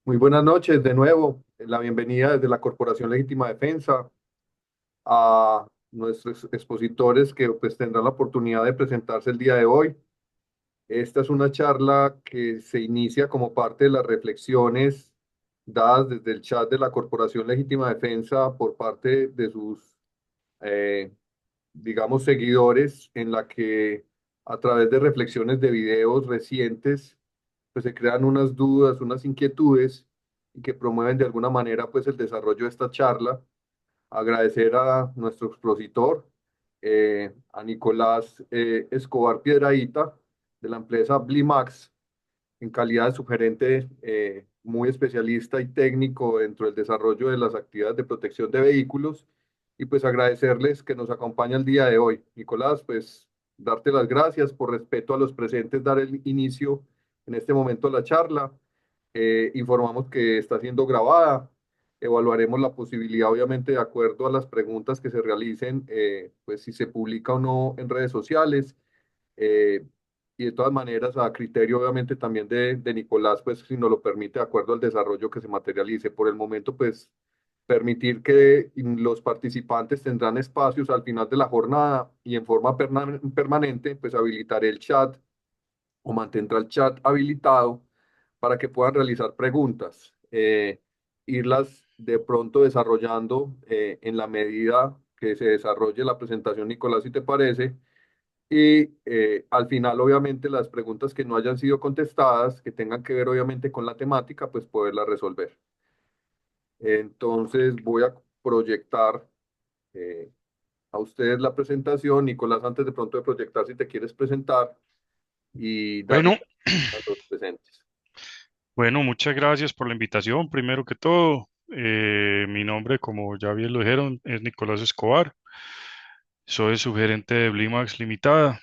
Muy buenas noches de nuevo. La bienvenida desde la Corporación Legítima Defensa a nuestros expositores que pues tendrán la oportunidad de presentarse el día de hoy. Esta es una charla que se inicia como parte de las reflexiones dadas desde el chat de la Corporación Legítima Defensa por parte de sus, eh, digamos, seguidores, en la que a través de reflexiones de videos recientes pues se crean unas dudas, unas inquietudes y que promueven de alguna manera pues el desarrollo de esta charla. Agradecer a nuestro expositor, a Nicolás Escobar Piedrahita, de la empresa Blimax, en calidad de su gerente muy especialista y técnico dentro del desarrollo de las actividades de protección de vehículos. Y pues agradecerles que nos acompaña el día de hoy. Nicolás, pues darte las gracias por respeto a los presentes, dar el inicio en este momento a la charla. Informamos que está siendo grabada. Evaluaremos la posibilidad, obviamente, de acuerdo a las preguntas que se realicen, pues si se publica o no en redes sociales. eh, y de todas maneras, a criterio, obviamente, también de Nicolás, pues si nos lo permite, de acuerdo al desarrollo que se materialice. Por el momento, pues permitir que los participantes tendrán espacios al final de la jornada y en forma permanente, pues habilitaré el chat o mantendrá el chat habilitado para que puedan realizar preguntas, irlas de pronto desarrollando en la medida que se desarrolle la presentación, Nicolás, si te parece. Y al final, obviamente, las preguntas que no hayan sido contestadas, que tengan que ver obviamente con la temática, pues poderlas resolver. Entonces voy a proyectar eh, a ustedes la presentación. Nicolás, antes de pronto de proyectar, si te quieres presentar y darle Bueno, a los presentes. bueno, muchas gracias por la invitación. Primero que todo, mi nombre, como ya bien lo dijeron, es Nicolás Escobar. Soy su gerente de Blimax Limitada.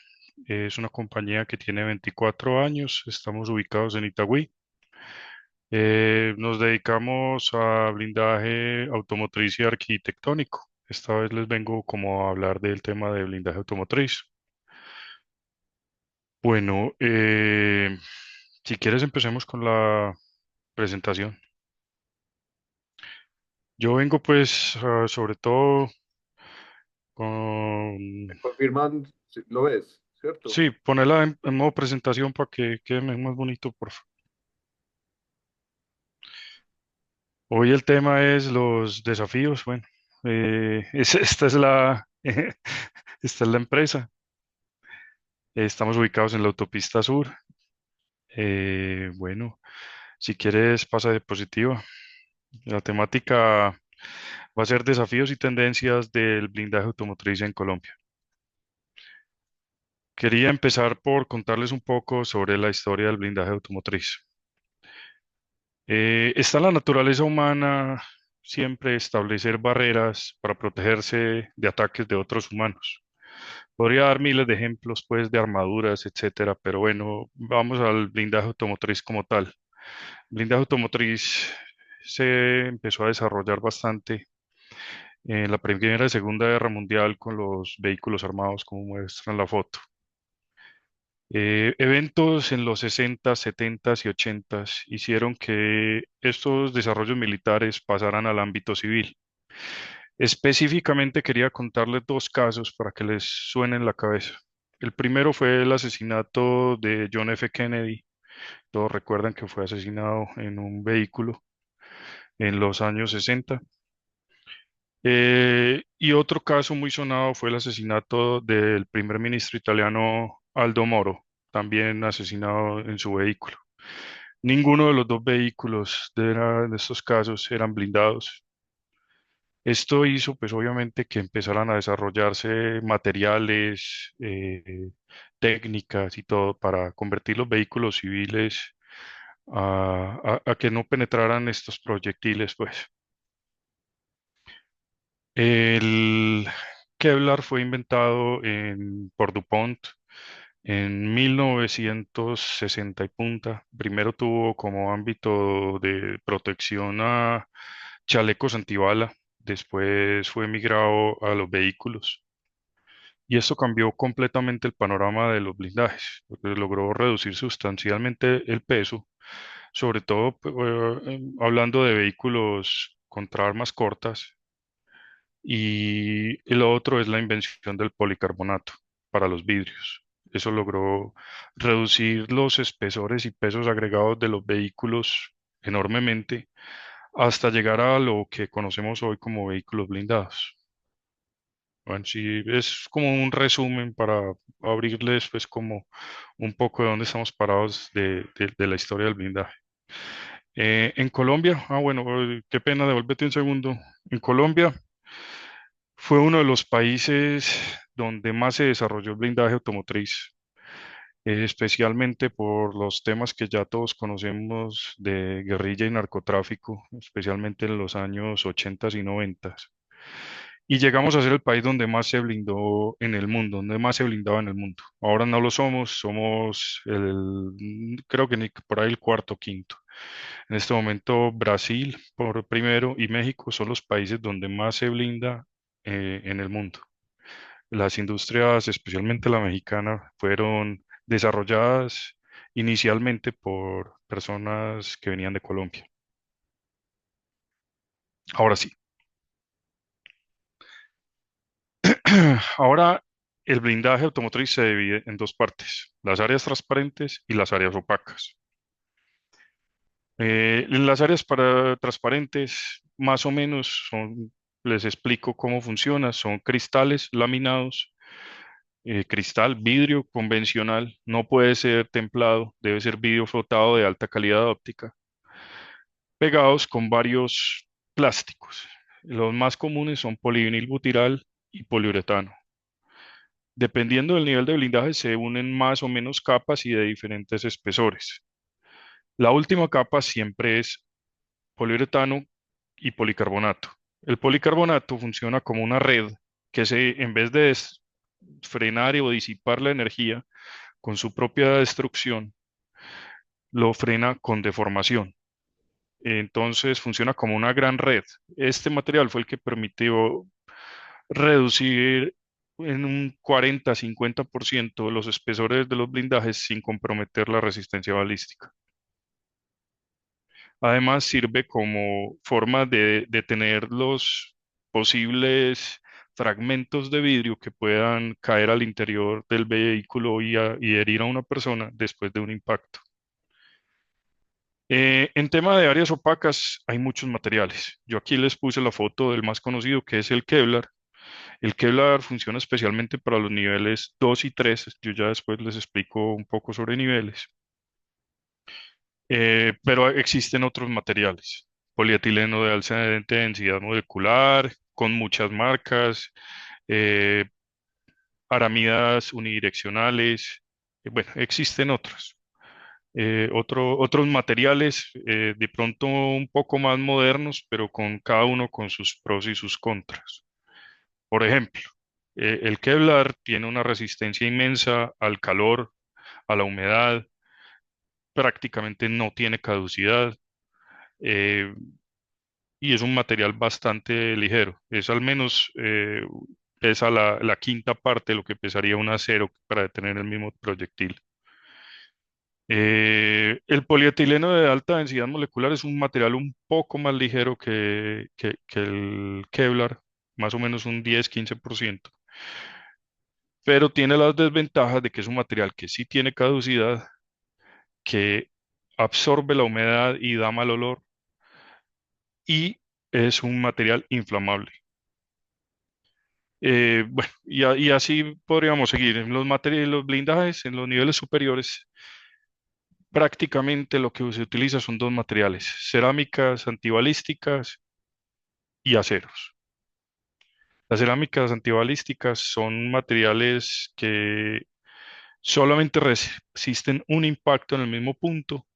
Es una compañía que tiene 24 años. Estamos ubicados en Itagüí. Nos dedicamos a blindaje automotriz y arquitectónico. Esta vez les vengo como a hablar del tema de blindaje automotriz. Bueno, si quieres empecemos con la presentación. Yo vengo pues sobre todo con... ¿Me confirman? Si ¿lo ves? ¿Cierto? Sí, ponerla en modo presentación para que quede más bonito, por favor. Hoy el tema es los desafíos. Bueno, esta es esta es la empresa. Estamos ubicados en la autopista sur. Bueno, si quieres pasa diapositiva. La temática va a ser desafíos y tendencias del blindaje automotriz en Colombia. Quería empezar por contarles un poco sobre la historia del blindaje automotriz. Está en la naturaleza humana siempre establecer barreras para protegerse de ataques de otros humanos. Podría dar miles de ejemplos, pues, de armaduras, etcétera, pero bueno, vamos al blindaje automotriz como tal. El blindaje automotriz se empezó a desarrollar bastante en la Primera y Segunda Guerra Mundial con los vehículos armados, como muestra en la foto. Eventos en los 60, 70 y 80 hicieron que estos desarrollos militares pasaran al ámbito civil. Específicamente quería contarles dos casos para que les suene en la cabeza. El primero fue el asesinato de John F. Kennedy. Todos recuerdan que fue asesinado en un vehículo en los años 60. Y otro caso muy sonado fue el asesinato del primer ministro italiano Aldo Moro, también asesinado en su vehículo. Ninguno de los dos vehículos de estos casos eran blindados. Esto hizo, pues obviamente, que empezaran a desarrollarse materiales, técnicas y todo para convertir los vehículos civiles a que no penetraran estos proyectiles, pues. El Kevlar fue inventado por DuPont en 1960 y punta. Primero tuvo como ámbito de protección a chalecos antibala, después fue migrado a los vehículos. Y esto cambió completamente el panorama de los blindajes, porque logró reducir sustancialmente el peso, sobre todo hablando de vehículos contra armas cortas. Y lo otro es la invención del policarbonato para los vidrios. Eso logró reducir los espesores y pesos agregados de los vehículos enormemente hasta llegar a lo que conocemos hoy como vehículos blindados. Bueno, sí, es como un resumen para abrirles pues como un poco de dónde estamos parados de la historia del blindaje. En Colombia, bueno, qué pena, devuélvete un segundo. En Colombia fue uno de los países donde más se desarrolló el blindaje automotriz, especialmente por los temas que ya todos conocemos de guerrilla y narcotráfico, especialmente en los años 80 y 90. Y llegamos a ser el país donde más se blindó en el mundo, donde más se blindaba en el mundo. Ahora no lo somos, somos creo que por ahí el cuarto o quinto. En este momento Brasil por primero y México son los países donde más se blinda en el mundo. Las industrias, especialmente la mexicana, fueron desarrolladas inicialmente por personas que venían de Colombia. Ahora sí, ahora el blindaje automotriz se divide en dos partes, las áreas transparentes y las áreas opacas. En las áreas transparentes, más o menos, les explico cómo funciona, son cristales laminados, cristal, vidrio convencional, no puede ser templado, debe ser vidrio flotado de alta calidad óptica, pegados con varios plásticos. Los más comunes son polivinilbutirol y poliuretano. Dependiendo del nivel de blindaje, se unen más o menos capas y de diferentes espesores. La última capa siempre es poliuretano y policarbonato. El policarbonato funciona como una red que en vez de frenar o disipar la energía con su propia destrucción, lo frena con deformación. Entonces funciona como una gran red. Este material fue el que permitió reducir en un 40-50% los espesores de los blindajes sin comprometer la resistencia balística. Además, sirve como forma de detener los posibles fragmentos de vidrio que puedan caer al interior del vehículo y herir a una persona después de un impacto. En tema de áreas opacas, hay muchos materiales. Yo aquí les puse la foto del más conocido, que es el Kevlar. El Kevlar funciona especialmente para los niveles 2 y 3. Yo ya después les explico un poco sobre niveles. Pero existen otros materiales. Polietileno de alta densidad molecular, con muchas marcas, eh, aramidas unidireccionales. Bueno, existen otros. Otros materiales de pronto un poco más modernos, pero con cada uno con sus pros y sus contras. Por ejemplo, el Kevlar tiene una resistencia inmensa al calor, a la humedad, prácticamente no tiene caducidad eh, y es un material bastante ligero. Es al menos pesa la quinta parte de lo que pesaría un acero para detener el mismo proyectil. El polietileno de alta densidad molecular es un material un poco más ligero que el Kevlar, más o menos un 10-15%, pero tiene las desventajas de que es un material que sí tiene caducidad, que absorbe la humedad y da mal olor, y es un material inflamable. Bueno, y así podríamos seguir. En los materiales, los blindajes, en los niveles superiores, prácticamente lo que se utiliza son dos materiales, cerámicas antibalísticas y aceros. Las cerámicas antibalísticas son materiales que solamente resisten un impacto en el mismo punto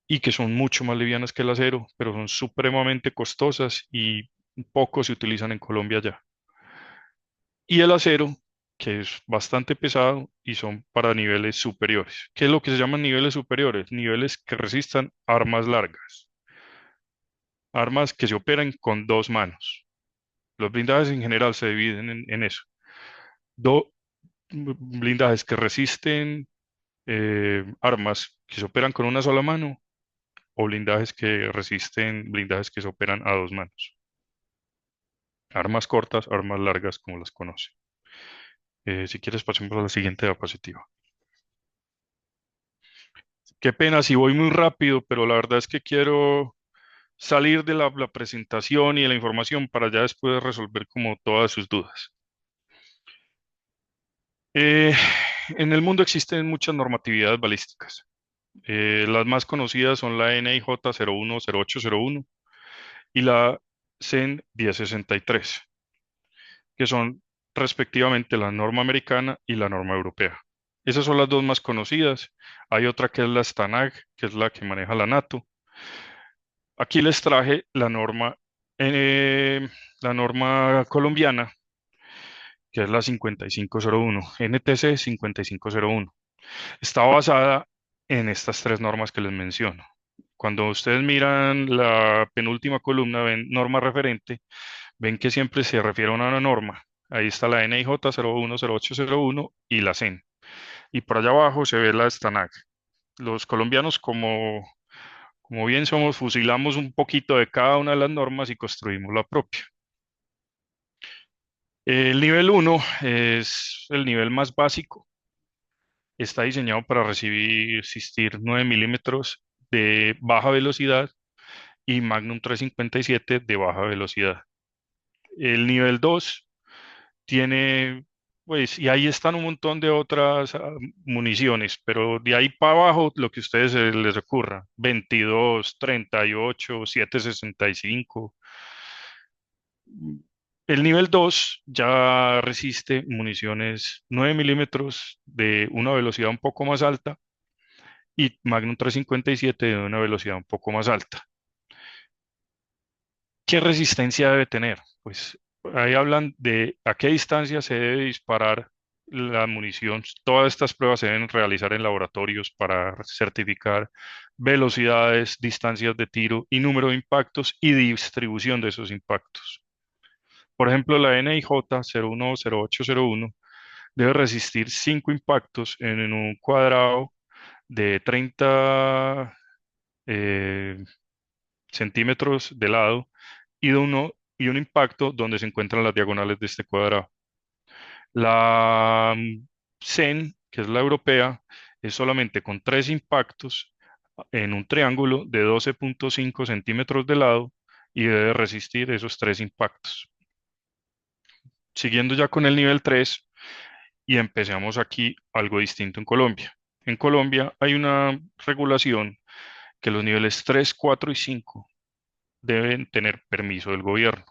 y que son mucho más livianas que el acero, pero son supremamente costosas y poco se utilizan en Colombia ya. Y el acero, que es bastante pesado y son para niveles superiores. ¿Qué es lo que se llaman niveles superiores? Niveles que resistan armas largas, armas que se operan con dos manos. Los blindajes en general se dividen en eso. Do, Blindajes que resisten armas que se operan con una sola mano o blindajes que resisten, blindajes que se operan a dos manos. Armas cortas, armas largas, como las conoce. Si quieres, pasemos a la siguiente diapositiva. Qué pena si voy muy rápido, pero la verdad es que quiero salir de la presentación y de la información para ya después resolver como todas sus dudas. Eh, en el mundo existen muchas normatividades balísticas. Las más conocidas son la NIJ 010801 y la CEN 1063, que son respectivamente la norma americana y la norma europea. Esas son las dos más conocidas. Hay otra que es la STANAG, que es la que maneja la NATO. Aquí les traje eh, la norma colombiana, que es la 5501, NTC 5501. Está basada en estas tres normas que les menciono. Cuando ustedes miran la penúltima columna, ven norma referente, ven que siempre se refiere a una norma. Ahí está la NIJ 010801 y la CEN. Y por allá abajo se ve la STANAG. Los colombianos, como bien somos, fusilamos un poquito de cada una de las normas y construimos la propia. El nivel uno es el nivel más básico. Está diseñado para resistir 9 milímetros de baja velocidad y Magnum 357 de baja velocidad. El nivel 2 tiene, pues, y ahí están un montón de otras municiones, pero de ahí para abajo lo que a ustedes se les ocurra, 22, 38, 765. El nivel 2 ya resiste municiones 9 milímetros de una velocidad un poco más alta y Magnum 357 de una velocidad un poco más alta. ¿Qué resistencia debe tener? Pues ahí hablan de a qué distancia se debe disparar la munición. Todas estas pruebas se deben realizar en laboratorios para certificar velocidades, distancias de tiro y número de impactos y distribución de esos impactos. Por ejemplo, la NIJ 010801 debe resistir 5 impactos en un cuadrado de 30 eh, centímetros de lado y un impacto donde se encuentran las diagonales de este cuadrado. La CEN, que es la europea, es solamente con 3 impactos en un triángulo de 12,5 centímetros de lado y debe resistir esos 3 impactos. Siguiendo ya con el nivel 3 y empezamos aquí algo distinto en Colombia. En Colombia hay una regulación que los niveles 3, 4 y 5 deben tener permiso del gobierno.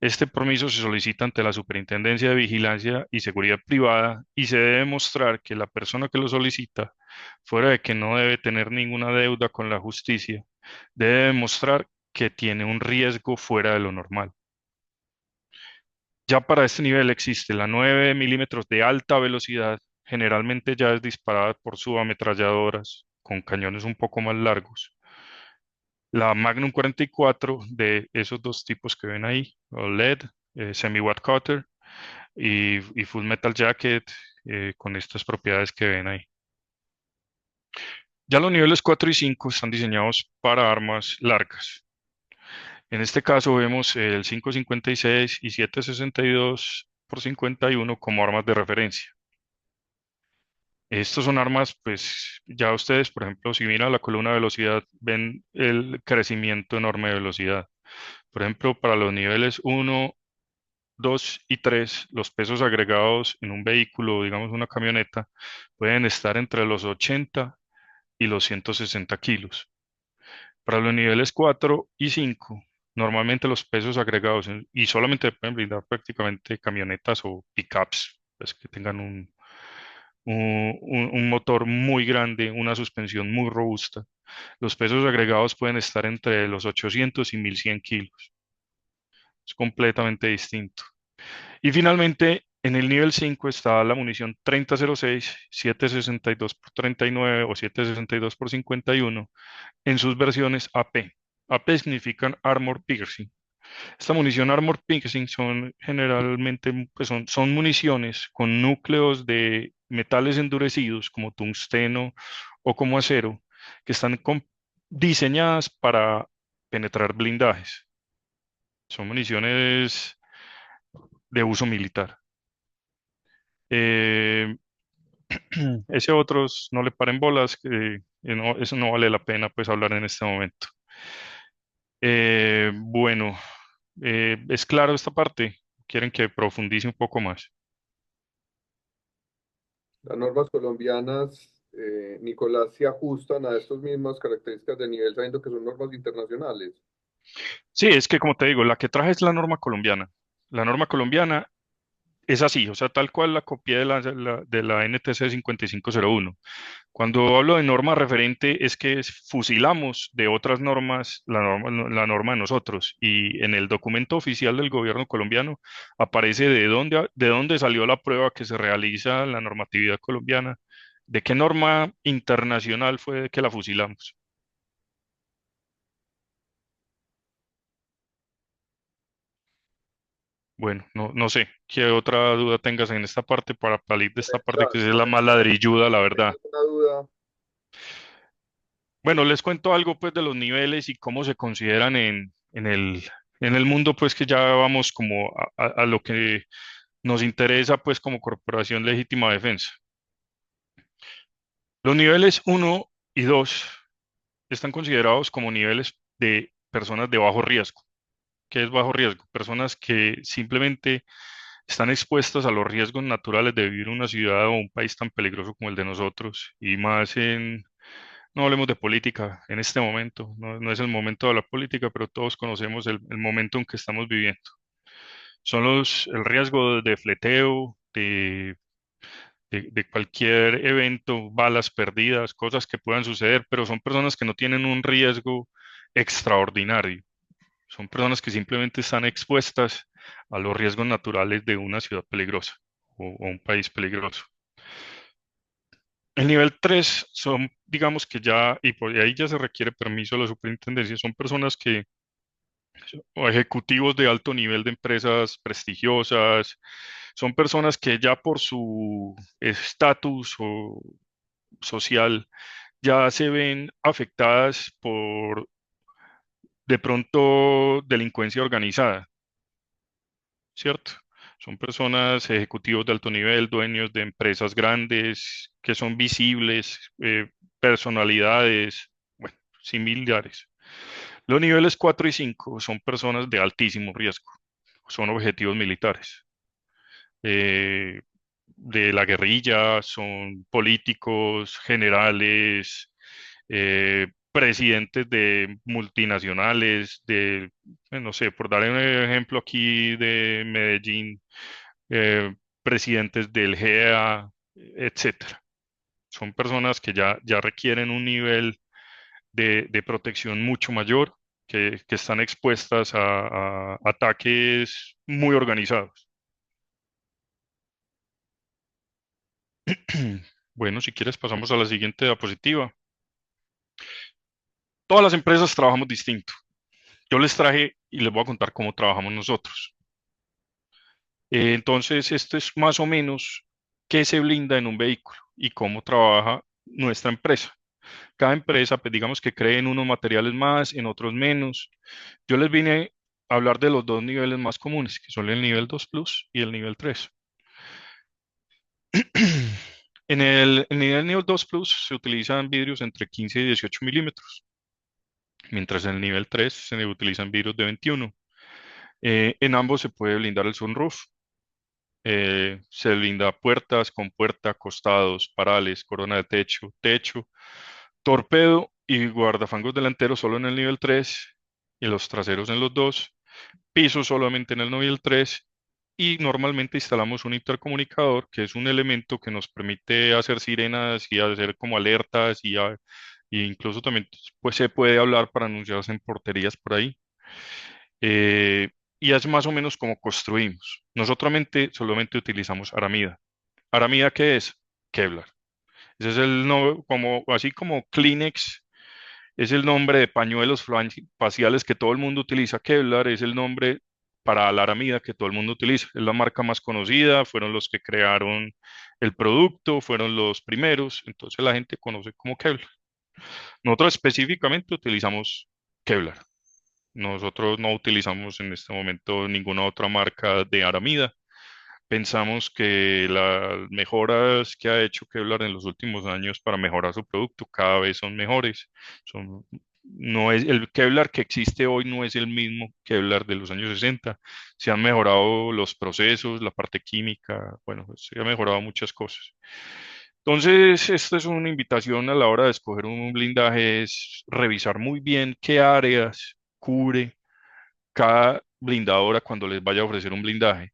Este permiso se solicita ante la Superintendencia de Vigilancia y Seguridad Privada y se debe demostrar que la persona que lo solicita, fuera de que no debe tener ninguna deuda con la justicia, debe demostrar que tiene un riesgo fuera de lo normal. Ya para este nivel existe la 9 milímetros de alta velocidad, generalmente ya es disparada por subametralladoras con cañones un poco más largos. La Magnum 44 de esos dos tipos que ven ahí, o LED, semi-watt cutter y Full Metal Jacket con estas propiedades que ven ahí. Ya los niveles 4 y 5 están diseñados para armas largas. En este caso vemos el 5,56 y 7,62 por 51 como armas de referencia. Estos son armas, pues ya ustedes, por ejemplo, si miran la columna de velocidad, ven el crecimiento enorme de velocidad. Por ejemplo, para los niveles 1, 2 y 3, los pesos agregados en un vehículo, digamos una camioneta, pueden estar entre los 80 y los 160 kilos. Para los niveles 4 y 5, normalmente los pesos agregados, y solamente pueden brindar prácticamente camionetas o pickups, pues que tengan un motor muy grande, una suspensión muy robusta. Los pesos agregados pueden estar entre los 800 y 1100 kilos. Es completamente distinto. Y finalmente, en el nivel 5 está la munición 3006, 762 por 39 o 762 por 51 en sus versiones AP. AP significan Armor Piercing. Esta munición Armor Piercing son generalmente pues son municiones con núcleos de metales endurecidos como tungsteno o como acero que están diseñadas para penetrar blindajes. Son municiones de uso militar. Eh, ese otros no le paren bolas, que eso no vale la pena pues hablar en este momento. Bueno, ¿es claro esta parte? ¿Quieren que profundice un poco más? Las normas colombianas, Nicolás, se ajustan a estas mismas características de nivel, sabiendo que son normas internacionales. Sí, es que como te digo, la que traje es la norma colombiana. La norma colombiana es así, o sea, tal cual la copié de la NTC 5501. Cuando hablo de norma referente es que fusilamos de otras normas la norma de nosotros, y en el documento oficial del gobierno colombiano aparece de dónde salió la prueba que se realiza en la normatividad colombiana, de qué norma internacional fue que la fusilamos. Bueno, no sé, ¿qué otra duda tengas en esta parte para salir de esta parte que es la más ladrilluda, la verdad? Tengo una duda. Bueno, les cuento algo pues de los niveles y cómo se consideran en el mundo, pues que ya vamos como a lo que nos interesa pues como Corporación Legítima Defensa. Los niveles uno y 2 están considerados como niveles de personas de bajo riesgo. ¿Qué es bajo riesgo? Personas que simplemente están expuestas a los riesgos naturales de vivir en una ciudad o un país tan peligroso como el de nosotros, y más en, no hablemos de política en este momento, no es el momento de la política, pero todos conocemos el momento en que estamos viviendo. Son el riesgo de fleteo, de cualquier evento, balas perdidas, cosas que puedan suceder, pero son personas que no tienen un riesgo extraordinario. Son personas que simplemente están expuestas a los riesgos naturales de una ciudad peligrosa o un país peligroso. El nivel 3 son, digamos que ya, y por ahí ya se requiere permiso de la superintendencia, son personas que, o ejecutivos de alto nivel de empresas prestigiosas, son personas que ya por su estatus o social ya se ven afectadas por de pronto delincuencia organizada, ¿cierto? Son personas, ejecutivos de alto nivel, dueños de empresas grandes, que son visibles, personalidades, bueno, similares. Los niveles 4 y 5 son personas de altísimo riesgo, son objetivos militares, eh, de la guerrilla, son políticos, generales, presidentes de multinacionales, no sé, por dar un ejemplo aquí de Medellín, eh, presidentes del GEA, etcétera. Son personas que ya requieren un nivel de protección mucho mayor, que están expuestas a ataques muy organizados. Bueno, si quieres pasamos a la siguiente diapositiva. Todas las empresas trabajamos distinto. Yo les traje y les voy a contar cómo trabajamos nosotros. Entonces, esto es más o menos qué se blinda en un vehículo y cómo trabaja nuestra empresa. Cada empresa, pues digamos que cree en unos materiales más, en otros menos. Yo les vine a hablar de los dos niveles más comunes, que son el nivel 2 Plus y el nivel 3. En el nivel 2 Plus se utilizan vidrios entre 15 y 18 milímetros, mientras en el nivel 3 se utilizan vidrios de 21. En ambos se puede blindar el sunroof. Se blinda puertas, compuerta, costados, parales, corona de techo, techo, torpedo y guardafangos delanteros solo en el nivel 3 y los traseros en los dos, piso solamente en el nivel 3, y normalmente instalamos un intercomunicador, que es un elemento que nos permite hacer sirenas y hacer como alertas y incluso también pues, se puede hablar para anunciarse en porterías por ahí. Eh, y es más o menos como construimos. Nosotros solamente utilizamos aramida. ¿Aramida qué es? Kevlar. Ese es el nombre, como, así como Kleenex es el nombre de pañuelos faciales que todo el mundo utiliza. Kevlar es el nombre para la aramida que todo el mundo utiliza. Es la marca más conocida, fueron los que crearon el producto, fueron los primeros, entonces la gente conoce como Kevlar. Nosotros específicamente utilizamos Kevlar. Nosotros no utilizamos en este momento ninguna otra marca de aramida. Pensamos que las mejoras que ha hecho Kevlar en los últimos años para mejorar su producto cada vez son mejores. Son, no es, el Kevlar que existe hoy no es el mismo Kevlar de los años 60. Se han mejorado los procesos, la parte química, bueno, se han mejorado muchas cosas. Entonces, esta es una invitación a la hora de escoger un blindaje, es revisar muy bien qué áreas cubre cada blindadora cuando les vaya a ofrecer un blindaje.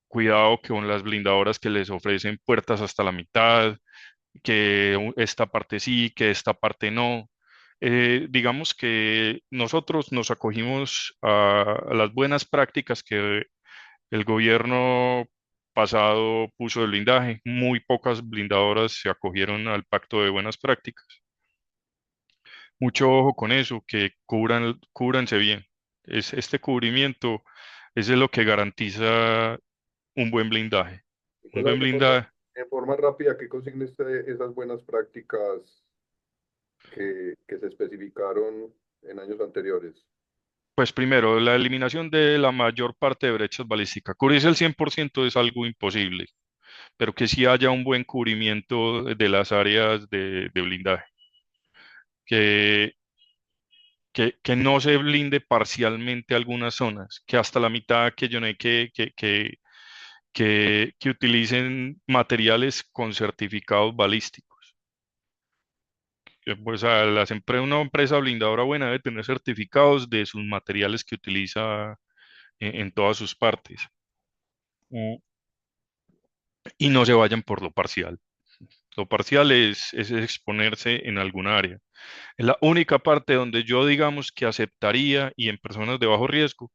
Cuidado que con las blindadoras que les ofrecen puertas hasta la mitad, que esta parte sí, que esta parte no. Digamos que nosotros nos acogimos a las buenas prácticas que el gobierno pasado puso de blindaje. Muy pocas blindadoras se acogieron al pacto de buenas prácticas. Mucho ojo con eso, que cúbranse bien. Este cubrimiento es lo que garantiza un buen blindaje. Un buen Nicolás, blindaje, en forma rápida, ¿qué consigna esas buenas prácticas que se especificaron en años anteriores? pues primero, la eliminación de la mayor parte de brechas balísticas. Cubrirse el 100% es algo imposible, pero que sí haya un buen cubrimiento de las áreas de blindaje. Que, que no se blinde parcialmente algunas zonas, que hasta la mitad que yo no hay que utilicen materiales con certificados balísticos. Pues una empresa blindadora buena debe tener certificados de sus materiales que utiliza en todas sus partes. Mm, Y no se vayan por lo parcial. Lo parcial es exponerse en alguna área. Es la única parte donde yo digamos que aceptaría y en personas de bajo riesgo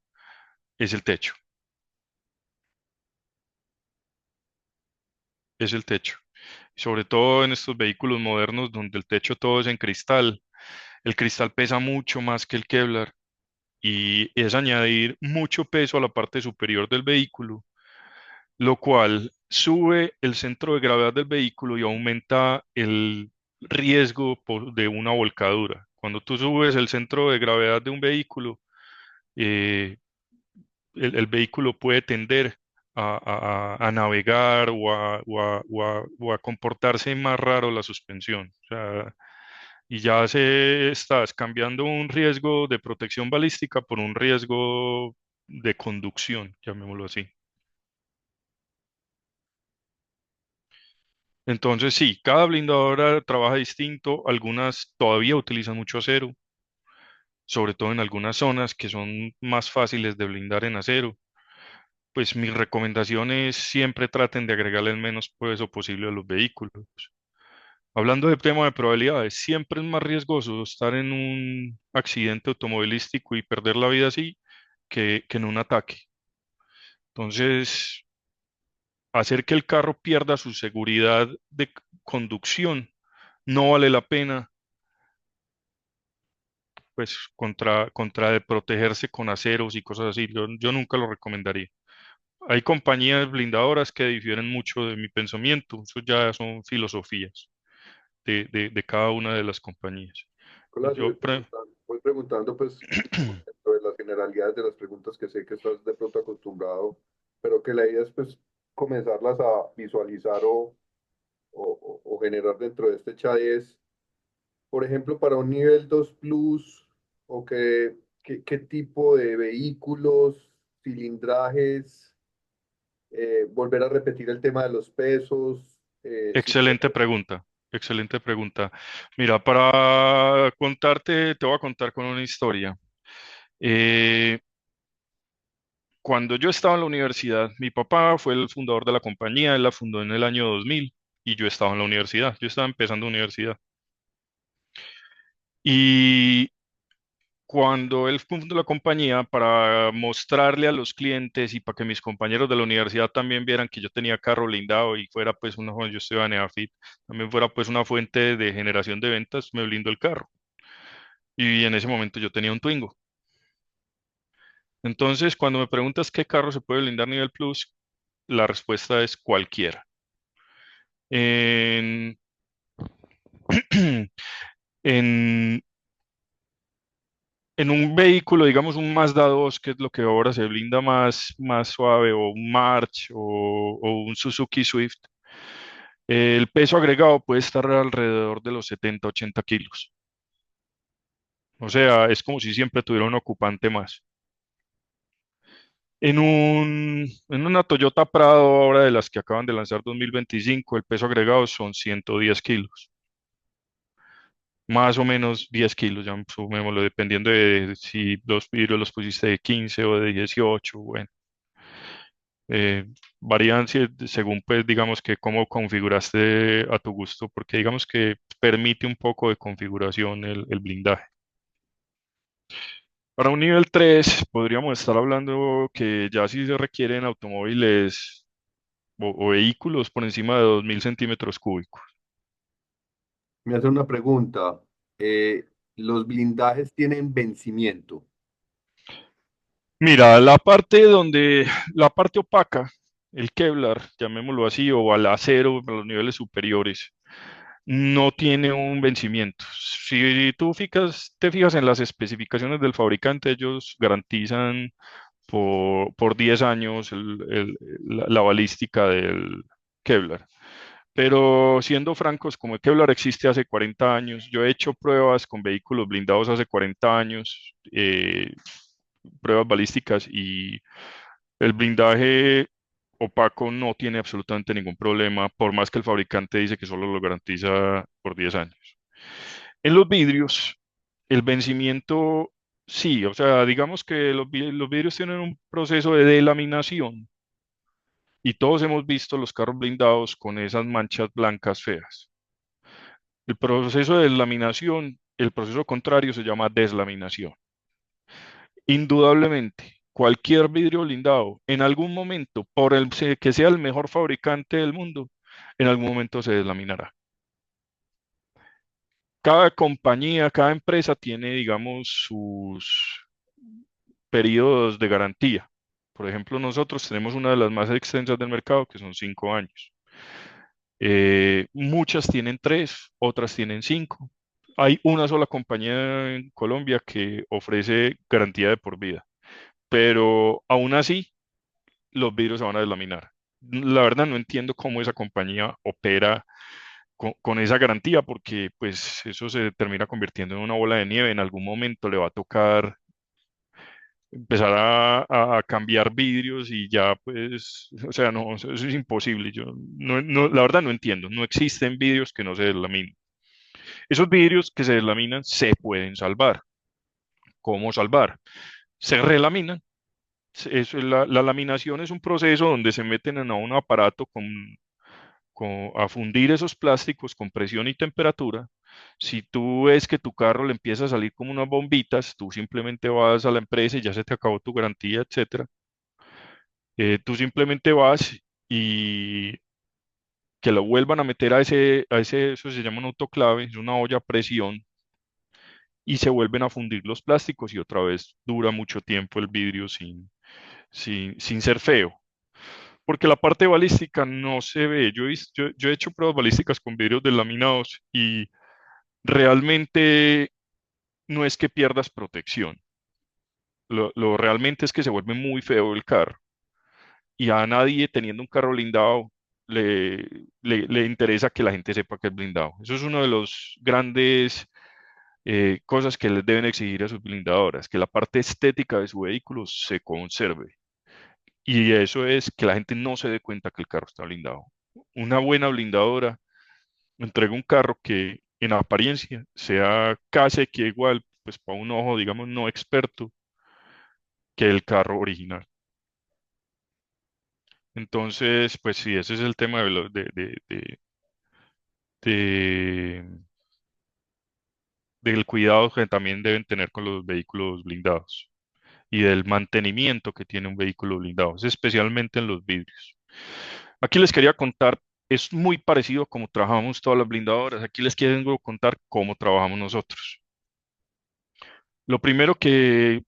es el techo. Es el techo. Sobre todo en estos vehículos modernos donde el techo todo es en cristal. El cristal pesa mucho más que el Kevlar y es añadir mucho peso a la parte superior del vehículo, lo cual sube el centro de gravedad del vehículo y aumenta el riesgo de una volcadura. Cuando tú subes el centro de gravedad de un vehículo, eh, el vehículo puede tender a navegar o a comportarse más raro la suspensión. O sea, y ya se estás cambiando un riesgo de protección balística por un riesgo de conducción, llamémoslo así. Entonces, sí, cada blindadora trabaja distinto, algunas todavía utilizan mucho acero, sobre todo en algunas zonas que son más fáciles de blindar en acero. Pues mis recomendaciones siempre traten de agregarle el menos peso posible a los vehículos. Hablando de tema de probabilidades, siempre es más riesgoso estar en un accidente automovilístico y perder la vida así que en un ataque. Entonces, hacer que el carro pierda su seguridad de conducción no vale la pena, pues contra de protegerse con aceros y cosas así. Yo nunca lo recomendaría. Hay compañías blindadoras que difieren mucho de mi pensamiento, eso ya son filosofías de cada una de las compañías. Nicolás, y Yo, voy preguntando, pues, como dentro de las generalidades de las preguntas que sé que estás de pronto acostumbrado, pero que la idea es, pues, comenzarlas a visualizar o generar dentro de este chat es, por ejemplo, para un nivel 2 Plus, o qué tipo de vehículos, cilindrajes, volver a repetir el tema de los pesos, si excelente puedes. pregunta, excelente pregunta. Mira, para contarte, te voy a contar con una historia. Eh, Cuando yo estaba en la universidad, mi papá fue el fundador de la compañía, él la fundó en el año 2000 y yo estaba en la universidad, yo estaba empezando universidad. Y cuando él fundó la compañía, para mostrarle a los clientes y para que mis compañeros de la universidad también vieran que yo tenía carro blindado y fuera pues yo estoy en EAFIT, también fuera pues una fuente de generación de ventas, me blindó el carro. Y en ese momento yo tenía un Twingo. Entonces, cuando me preguntas qué carro se puede blindar nivel plus, la respuesta es cualquiera. En, En, en un vehículo, digamos un Mazda 2, que es lo que ahora se blinda más suave, o un March o un Suzuki Swift, el peso agregado puede estar alrededor de los 70-80 kilos. O sea, es como si siempre tuviera un ocupante más. En una Toyota Prado ahora de las que acaban de lanzar 2025, el peso agregado son 110 kilos. Más o menos 10 kilos, ya sumémoslo, dependiendo de si los vidrios los pusiste de 15 o de 18, bueno. eh, Varían según, pues, digamos que cómo configuraste a tu gusto, porque digamos que permite un poco de configuración el blindaje. Para un nivel 3 podríamos estar hablando que ya sí se requieren automóviles o vehículos por encima de 2000 cm3. Me hace una pregunta. ¿Los blindajes tienen vencimiento? Mira, la parte opaca, el Kevlar, llamémoslo así, o al acero, a los niveles superiores, no tiene un vencimiento. Si tú te fijas en las especificaciones del fabricante, ellos garantizan por 10 años la balística del Kevlar. Pero siendo francos, como el Kevlar existe hace 40 años, yo he hecho pruebas con vehículos blindados hace 40 años, pruebas balísticas, y el blindaje opaco no tiene absolutamente ningún problema, por más que el fabricante dice que solo lo garantiza por 10 años. En los vidrios, el vencimiento, sí, o sea, digamos que los vidrios tienen un proceso de delaminación, y todos hemos visto los carros blindados con esas manchas blancas feas. El proceso de laminación, el proceso contrario se llama deslaminación. Indudablemente, cualquier vidrio blindado, en algún momento, que sea el mejor fabricante del mundo, en algún momento se deslaminará. Cada compañía, cada empresa tiene, digamos, sus periodos de garantía. Por ejemplo, nosotros tenemos una de las más extensas del mercado, que son 5 años. Muchas tienen 3, otras tienen 5. Hay una sola compañía en Colombia que ofrece garantía de por vida, pero aún así los vidrios se van a deslaminar. La verdad no entiendo cómo esa compañía opera con esa garantía, porque pues eso se termina convirtiendo en una bola de nieve. En algún momento le va a tocar empezar a cambiar vidrios y ya pues, o sea, no, eso es imposible. Yo la verdad no entiendo. No existen vidrios que no se deslaminen. Esos vidrios que se deslaminan se pueden salvar. ¿Cómo salvar? Se relaminan. La laminación es un proceso donde se meten en un aparato a fundir esos plásticos con presión y temperatura. Si tú ves que tu carro le empieza a salir como unas bombitas, tú simplemente vas a la empresa y ya se te acabó tu garantía, etcétera. Tú simplemente vas y que lo vuelvan a meter eso se llama un autoclave, es una olla a presión, y se vuelven a fundir los plásticos, y otra vez dura mucho tiempo el vidrio sin ser feo. Porque la parte balística no se ve. Yo he hecho pruebas balísticas con vidrios delaminados y realmente no es que pierdas protección. Lo realmente es que se vuelve muy feo el carro. Y a nadie teniendo un carro blindado le, le interesa que la gente sepa que es blindado. Eso es uno de los grandes cosas que les deben exigir a sus blindadoras, que la parte estética de su vehículo se conserve. Y eso es que la gente no se dé cuenta que el carro está blindado. Una buena blindadora entrega un carro que en apariencia sea casi que igual, pues para un ojo, digamos, no experto, que el carro original. Entonces, pues sí, ese es el tema de- del cuidado que también deben tener con los vehículos blindados, y del mantenimiento que tiene un vehículo blindado, especialmente en los vidrios. Aquí les quería contar, es muy parecido a cómo trabajamos todas las blindadoras. Aquí les quiero contar cómo trabajamos nosotros. Lo primero que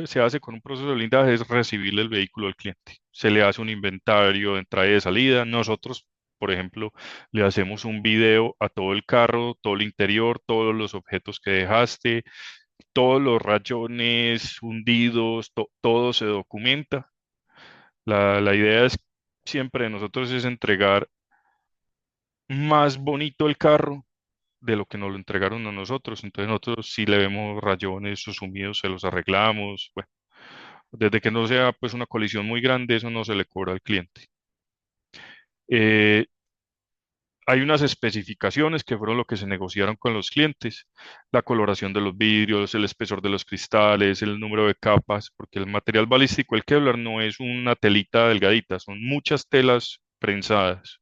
se hace con un proceso de blindaje es recibirle el vehículo al cliente. Se le hace un inventario de entrada y de salida. Nosotros, por ejemplo, le hacemos un video a todo el carro, todo el interior, todos los objetos que dejaste, todos los rayones hundidos, todo se documenta. La idea es siempre de nosotros es entregar más bonito el carro de lo que nos lo entregaron a nosotros. Entonces nosotros si le vemos rayones o sumidos se los arreglamos. Bueno, desde que no sea pues una colisión muy grande, eso no se le cobra al cliente. Eh, Hay unas especificaciones que fueron lo que se negociaron con los clientes, la coloración de los vidrios, el espesor de los cristales, el número de capas, porque el material balístico, el Kevlar, no es una telita delgadita, son muchas telas prensadas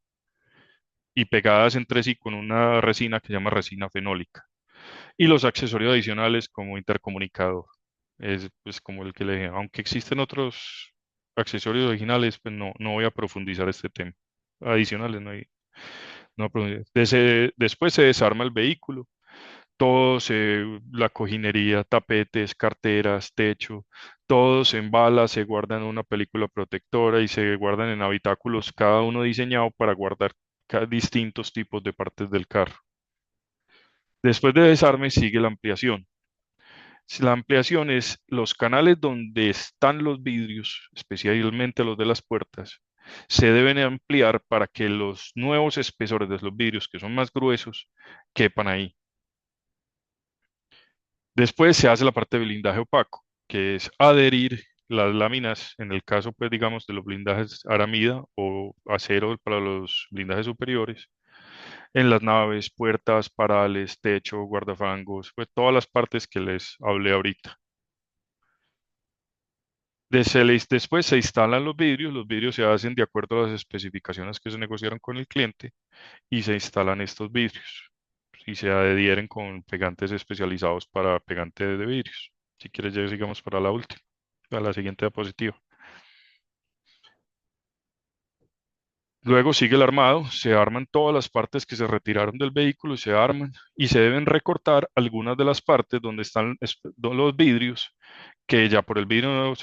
y pegadas entre sí con una resina que se llama resina fenólica. Y los accesorios adicionales como intercomunicador, es pues como el que le dije, aunque existen otros accesorios originales, pues no voy a profundizar este tema. Adicionales, no hay. No, pero después se desarma el vehículo, todo la cojinería, tapetes, carteras, techo, todo se embala, se guarda en una película protectora y se guardan en habitáculos, cada uno diseñado para guardar distintos tipos de partes del carro. Después de desarme sigue la ampliación. Si la ampliación es los canales donde están los vidrios, especialmente los de las puertas, se deben ampliar para que los nuevos espesores de los vidrios, que son más gruesos, quepan ahí. Después se hace la parte de blindaje opaco, que es adherir las láminas, en el caso, pues, digamos, de los blindajes aramida o acero para los blindajes superiores, en las naves, puertas, parales, techo, guardafangos, pues todas las partes que les hablé ahorita. Después se instalan los vidrios se hacen de acuerdo a las especificaciones que se negociaron con el cliente y se instalan estos vidrios y se adhieren con pegantes especializados para pegantes de vidrios. Si quieres, ya sigamos para la última, a la siguiente diapositiva. Luego sigue el armado, se arman todas las partes que se retiraron del vehículo, se arman y se deben recortar algunas de las partes donde están los vidrios, que ya por el vidrio,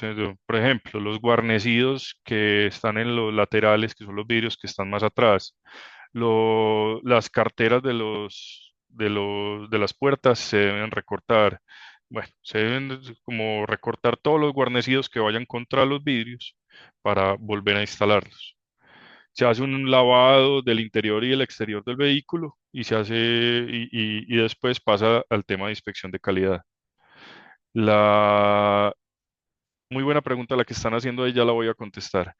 por ejemplo, los guarnecidos que están en los laterales, que son los vidrios que están más atrás, las carteras de las puertas se deben recortar. Bueno, se deben como recortar todos los guarnecidos que vayan contra los vidrios para volver a instalarlos. Se hace un lavado del interior y el exterior del vehículo y se hace y después pasa al tema de inspección de calidad. La muy buena pregunta la que están haciendo ahí, ya la voy a contestar.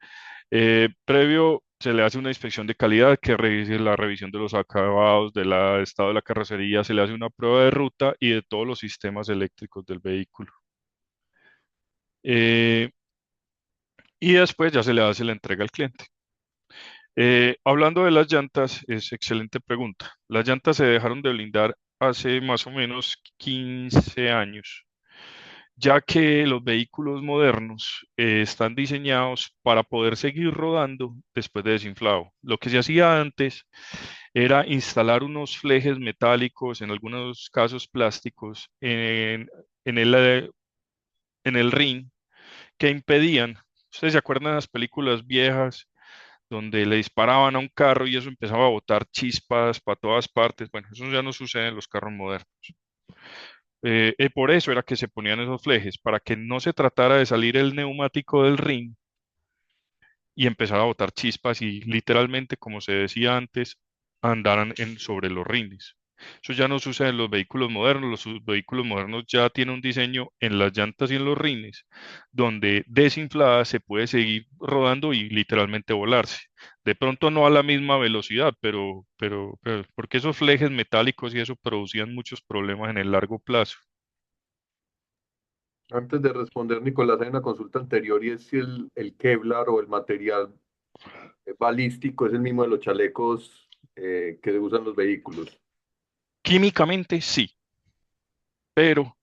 Previo se le hace una inspección de calidad que revise la revisión de los acabados, del estado de la carrocería, se le hace una prueba de ruta y de todos los sistemas eléctricos del vehículo. Eh, y después ya se le hace la entrega al cliente. Hablando de las llantas, es excelente pregunta. Las llantas se dejaron de blindar hace más o menos 15 años, ya que los vehículos modernos están diseñados para poder seguir rodando después de desinflado. Lo que se hacía antes era instalar unos flejes metálicos, en algunos casos plásticos, en en el ring que impedían. ¿Ustedes se acuerdan de las películas viejas donde le disparaban a un carro y eso empezaba a botar chispas para todas partes? Bueno, eso ya no sucede en los carros modernos. Por eso era que se ponían esos flejes, para que no se tratara de salir el neumático del ring y empezar a botar chispas y literalmente, como se decía antes, andaran sobre los rines. Eso ya no sucede en los vehículos modernos. Los vehículos modernos ya tienen un diseño en las llantas y en los rines, donde desinflada se puede seguir rodando y literalmente volarse. De pronto no a la misma velocidad, pero porque esos flejes metálicos y eso producían muchos problemas en el largo plazo. Antes de responder, Nicolás, hay una consulta anterior y es si el Kevlar o el material balístico es el mismo de los chalecos que usan los vehículos. Químicamente sí, pero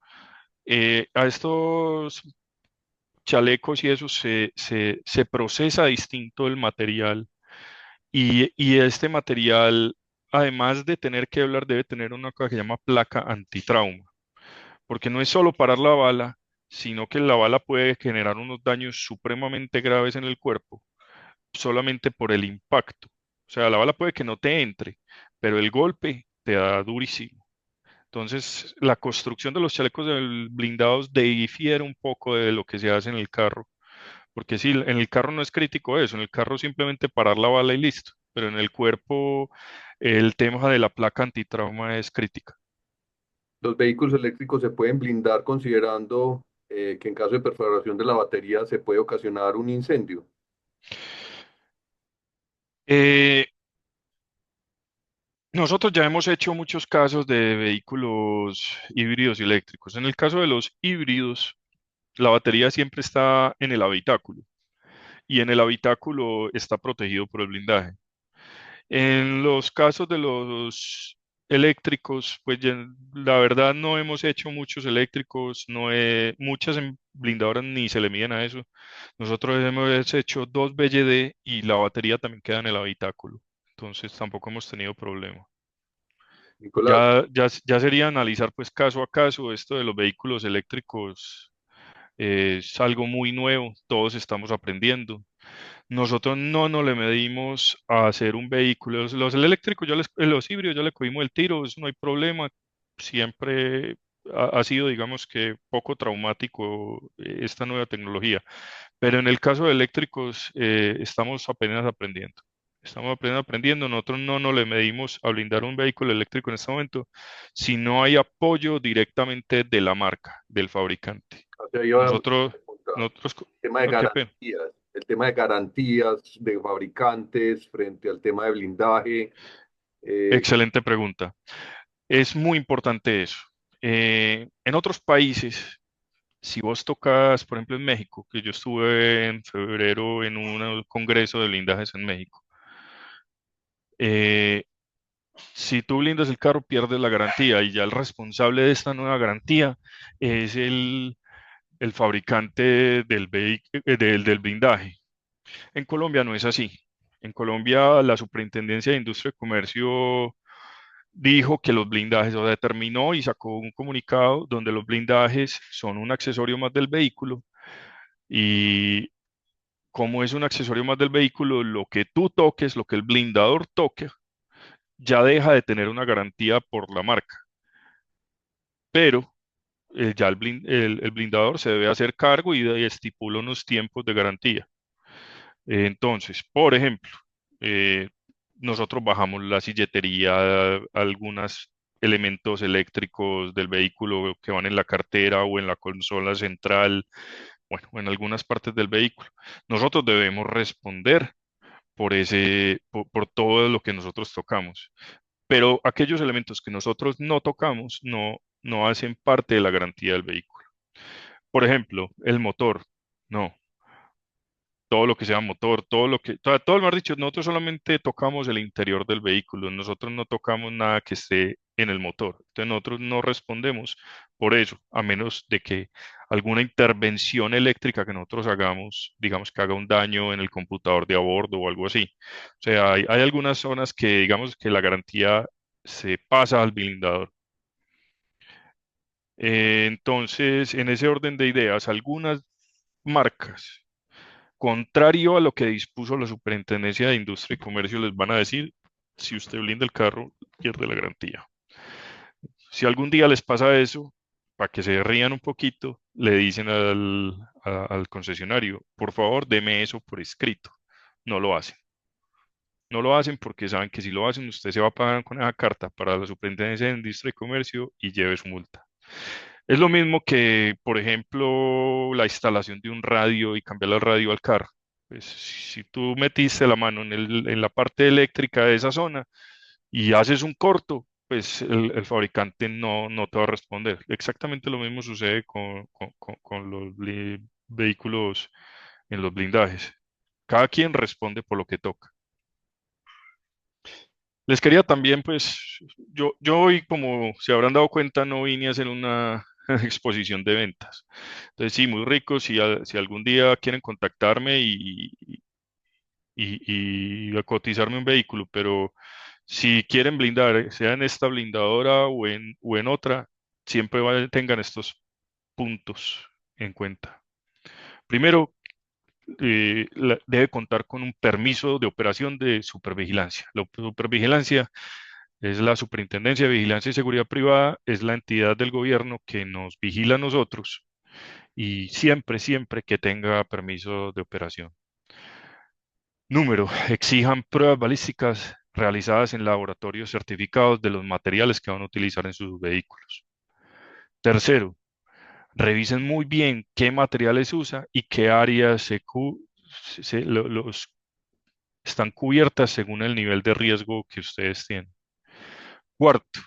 a estos chalecos y eso se procesa distinto el material y este material, además de tener Kevlar, debe tener una cosa que se llama placa antitrauma, porque no es solo parar la bala, sino que la bala puede generar unos daños supremamente graves en el cuerpo solamente por el impacto. O sea, la bala puede que no te entre, pero el golpe te da durísimo. Entonces, la construcción de los chalecos blindados difiere un poco de lo que se hace en el carro, porque sí, en el carro no es crítico eso, en el carro simplemente parar la bala y listo, pero en el cuerpo el tema de la placa antitrauma es crítica. Los vehículos eléctricos se pueden blindar considerando que en caso de perforación de la batería se puede ocasionar un incendio. Eh, Nosotros ya hemos hecho muchos casos de vehículos híbridos y eléctricos. En el caso de los híbridos, la batería siempre está en el habitáculo y en el habitáculo está protegido por el blindaje. En los casos de los eléctricos, pues la verdad no hemos hecho muchos eléctricos, muchas blindadoras ni se le miden a eso. Nosotros hemos hecho dos BLD y la batería también queda en el habitáculo. Entonces tampoco hemos tenido problema. Nicolás, Ya sería analizar pues caso a caso esto de los vehículos eléctricos. Es algo muy nuevo, todos estamos aprendiendo. Nosotros no nos le medimos a hacer un vehículo. Los eléctricos, los híbridos, ya le cogimos el tiro, eso no hay problema. Siempre ha sido, digamos que, poco traumático esta nueva tecnología. Pero en el caso de eléctricos, estamos apenas aprendiendo. Estamos apenas aprendiendo. Nosotros no nos le medimos a blindar un vehículo eléctrico en este momento si no hay apoyo directamente de la marca, del fabricante. hacia ahí va mi Nosotros, pregunta. nosotros, Tema de qué pena. garantías, el tema de garantías de fabricantes frente al tema de blindaje. eh, Excelente pregunta. Es muy importante eso. En otros países, si vos tocas, por ejemplo, en México, que yo estuve en febrero en un congreso de blindajes en México, eh, si tú blindas el carro, pierdes la garantía y ya el responsable de esta nueva garantía es el fabricante del blindaje. En Colombia no es así. En Colombia, la Superintendencia de Industria y Comercio dijo que los blindajes, o determinó y sacó un comunicado donde los blindajes son un accesorio más del vehículo y como es un accesorio más del vehículo, lo que tú toques, lo que el blindador toque, ya deja de tener una garantía por la marca, pero ya el blindador se debe hacer cargo y estipula unos tiempos de garantía. Entonces, por ejemplo, eh, nosotros bajamos la silletería, algunos elementos eléctricos del vehículo que van en la cartera o en la consola central, bueno, en algunas partes del vehículo. Nosotros debemos responder por todo lo que nosotros tocamos. Pero aquellos elementos que nosotros no tocamos no hacen parte de la garantía del vehículo. Por ejemplo, el motor. No, todo lo que sea motor, todo lo más dicho, nosotros solamente tocamos el interior del vehículo, nosotros no tocamos nada que esté en el motor. Entonces nosotros no respondemos por eso, a menos de que alguna intervención eléctrica que nosotros hagamos, digamos que haga un daño en el computador de a bordo o algo así. O sea, hay algunas zonas que digamos que la garantía se pasa al blindador. Entonces, en ese orden de ideas, algunas marcas contrario a lo que dispuso la Superintendencia de Industria y Comercio, les van a decir, si usted blinda el carro, pierde la garantía. Si algún día les pasa eso, para que se rían un poquito, le dicen al concesionario, por favor, deme eso por escrito. No lo hacen. No lo hacen porque saben que si lo hacen, usted se va a pagar con esa carta para la Superintendencia de Industria y Comercio y lleve su multa. Es lo mismo que, por ejemplo, la instalación de un radio y cambiar el radio al carro. Pues, si tú metiste la mano en la parte eléctrica de esa zona y haces un corto, pues el fabricante no te va a responder. Exactamente lo mismo sucede con los vehículos en los blindajes. Cada quien responde por lo que toca. Les quería también, pues, yo hoy, como se habrán dado cuenta, no vine a hacer una exposición de ventas. Entonces, sí, muy rico, si algún día quieren contactarme y a cotizarme un vehículo, pero si quieren blindar, sea en esta blindadora o en otra, siempre tengan estos puntos en cuenta. Primero, debe contar con un permiso de operación de supervigilancia. La supervigilancia es la Superintendencia de Vigilancia y Seguridad Privada, es la entidad del gobierno que nos vigila a nosotros y siempre, siempre que tenga permiso de operación. Número, exijan pruebas balísticas realizadas en laboratorios certificados de los materiales que van a utilizar en sus vehículos. Tercero, revisen muy bien qué materiales usa y qué áreas los están cubiertas según el nivel de riesgo que ustedes tienen. Cuarto,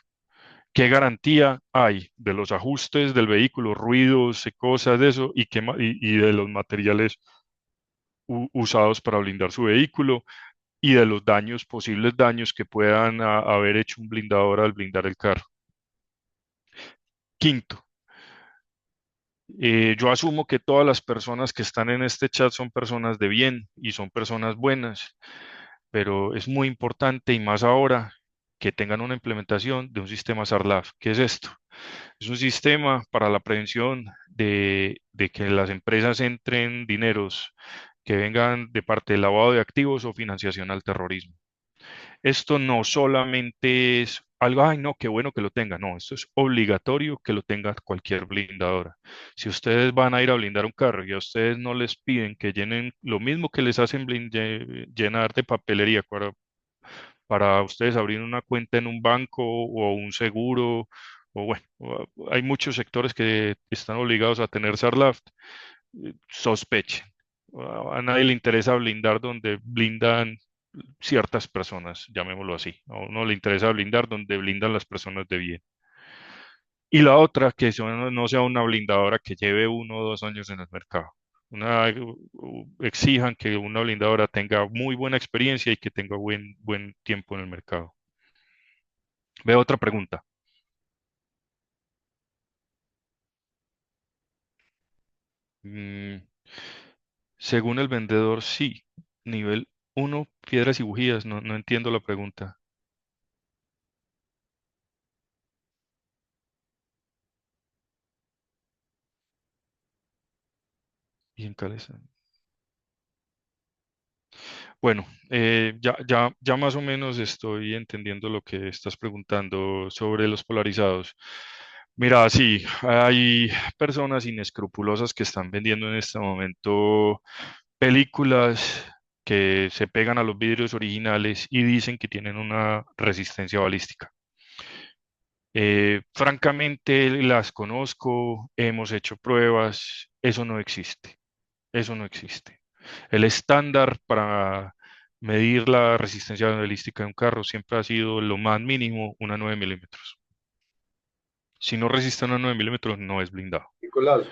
¿qué garantía hay de los ajustes del vehículo, ruidos, cosas de eso y de los materiales usados para blindar su vehículo y de los daños, posibles daños que puedan haber hecho un blindador al blindar el carro? Quinto, yo asumo que todas las personas que están en este chat son personas de bien y son personas buenas, pero es muy importante y más ahora que tengan una implementación de un sistema SARLAF. ¿Qué es esto? Es un sistema para la prevención de que las empresas entren dineros que vengan de parte del lavado de activos o financiación al terrorismo. Esto no solamente es algo, ay, no, qué bueno que lo tenga. No, esto es obligatorio que lo tenga cualquier blindadora. Si ustedes van a ir a blindar un carro y a ustedes no les piden que llenen lo mismo que les hacen llenar de papelería para ustedes abrir una cuenta en un banco o un seguro, o bueno, hay muchos sectores que están obligados a tener SARLAF, sospechen. A nadie le interesa blindar donde blindan ciertas personas, llamémoslo así. A uno le interesa blindar donde blindan las personas de bien. Y la otra, que no sea una blindadora que lleve 1 o 2 años en el mercado. Exijan que una blindadora tenga muy buena experiencia y que tenga buen tiempo en el mercado. Veo otra pregunta. Mm, según el vendedor, sí. Nivel 1, piedras y bujías. No, no entiendo la pregunta. Bien, Calesa. Bueno, ya más o menos estoy entendiendo lo que estás preguntando sobre los polarizados. Mira, sí, hay personas inescrupulosas que están vendiendo en este momento películas que se pegan a los vidrios originales y dicen que tienen una resistencia balística. Francamente, las conozco, hemos hecho pruebas, eso no existe, eso no existe. El estándar para medir la resistencia balística de un carro siempre ha sido lo más mínimo, una 9 milímetros. Si no resiste a una 9 milímetros, no es blindado. Nicolás,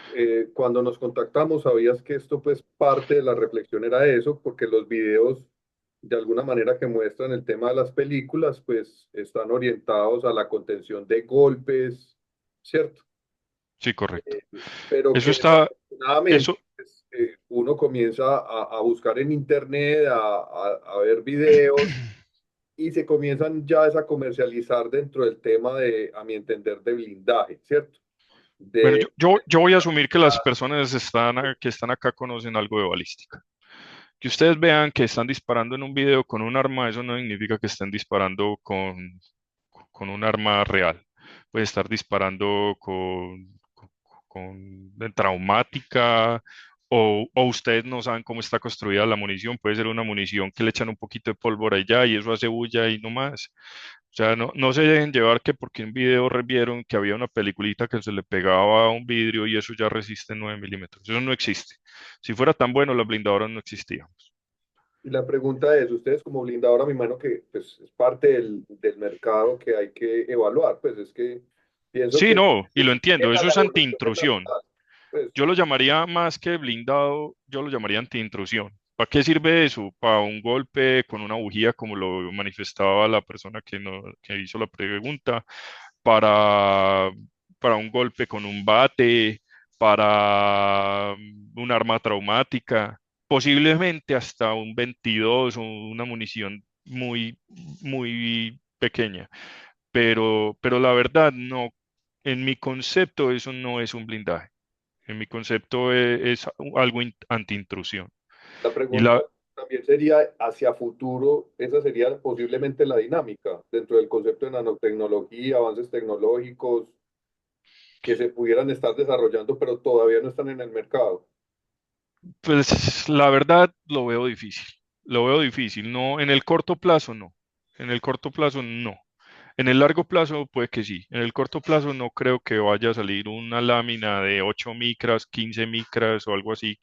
cuando nos contactamos, sabías que esto, pues, parte de la reflexión era eso, porque los videos, de alguna manera, que muestran el tema de las películas, pues, están orientados a la contención de golpes, ¿cierto? Sí, correcto. Pero Eso que está, desafortunadamente, eso, pues, uno comienza a buscar en internet, a ver videos, y se comienzan ya a comercializar dentro del tema de, a mi entender, de blindaje, ¿cierto? bueno, De, yo voy a asumir que las personas que están acá conocen algo de balística. Que ustedes vean que están disparando en un video con un arma, eso no significa que estén disparando con un arma real. Puede estar disparando con traumática o ustedes no saben cómo está construida la munición. Puede ser una munición que le echan un poquito de pólvora y ya, y eso hace bulla y no más. O sea, no se dejen llevar que porque en video revieron que había una peliculita que se le pegaba a un vidrio y eso ya resiste 9 milímetros. Eso no existe. Si fuera tan bueno, las blindadoras no existían. y la pregunta es, ustedes como blindadora, me imagino que, pues, es parte del mercado que hay que evaluar, pues es que pienso Sí, que no, y lo es entiendo, la eso es evolución es antiintrusión. natural, pues. Yo lo llamaría más que blindado, yo lo llamaría antiintrusión. ¿Para qué sirve eso? Para un golpe con una bujía, como lo manifestaba la persona que hizo la pregunta, para, para un golpe con un bate, para un arma traumática, posiblemente hasta un 22 o una munición muy pequeña. Pero la verdad, no, en mi concepto eso no es un blindaje. En mi concepto es algo antiintrusión. La Y pregunta la, también sería, hacia futuro, esa sería posiblemente la dinámica dentro del concepto de nanotecnología, avances tecnológicos que se pudieran estar desarrollando, pero todavía no están en el mercado. pues la verdad lo veo difícil. Lo veo difícil. No, en el corto plazo no. En el corto plazo no. En el largo plazo puede que sí. En el corto plazo no creo que vaya a salir una lámina de 8 micras, 15 micras o algo así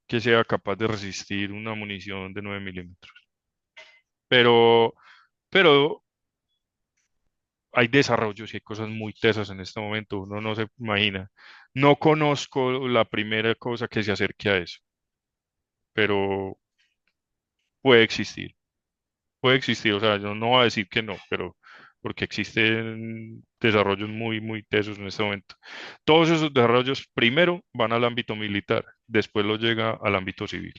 que sea capaz de resistir una munición de 9 milímetros. Pero, pero hay desarrollos y hay cosas muy tesas en este momento. Uno no se imagina. No conozco la primera cosa que se acerque a eso, pero puede existir. Puede existir, o sea, yo no voy a decir que no, pero porque existen desarrollos muy, muy tesos en este momento. Todos esos desarrollos primero van al ámbito militar, después lo llega al ámbito civil.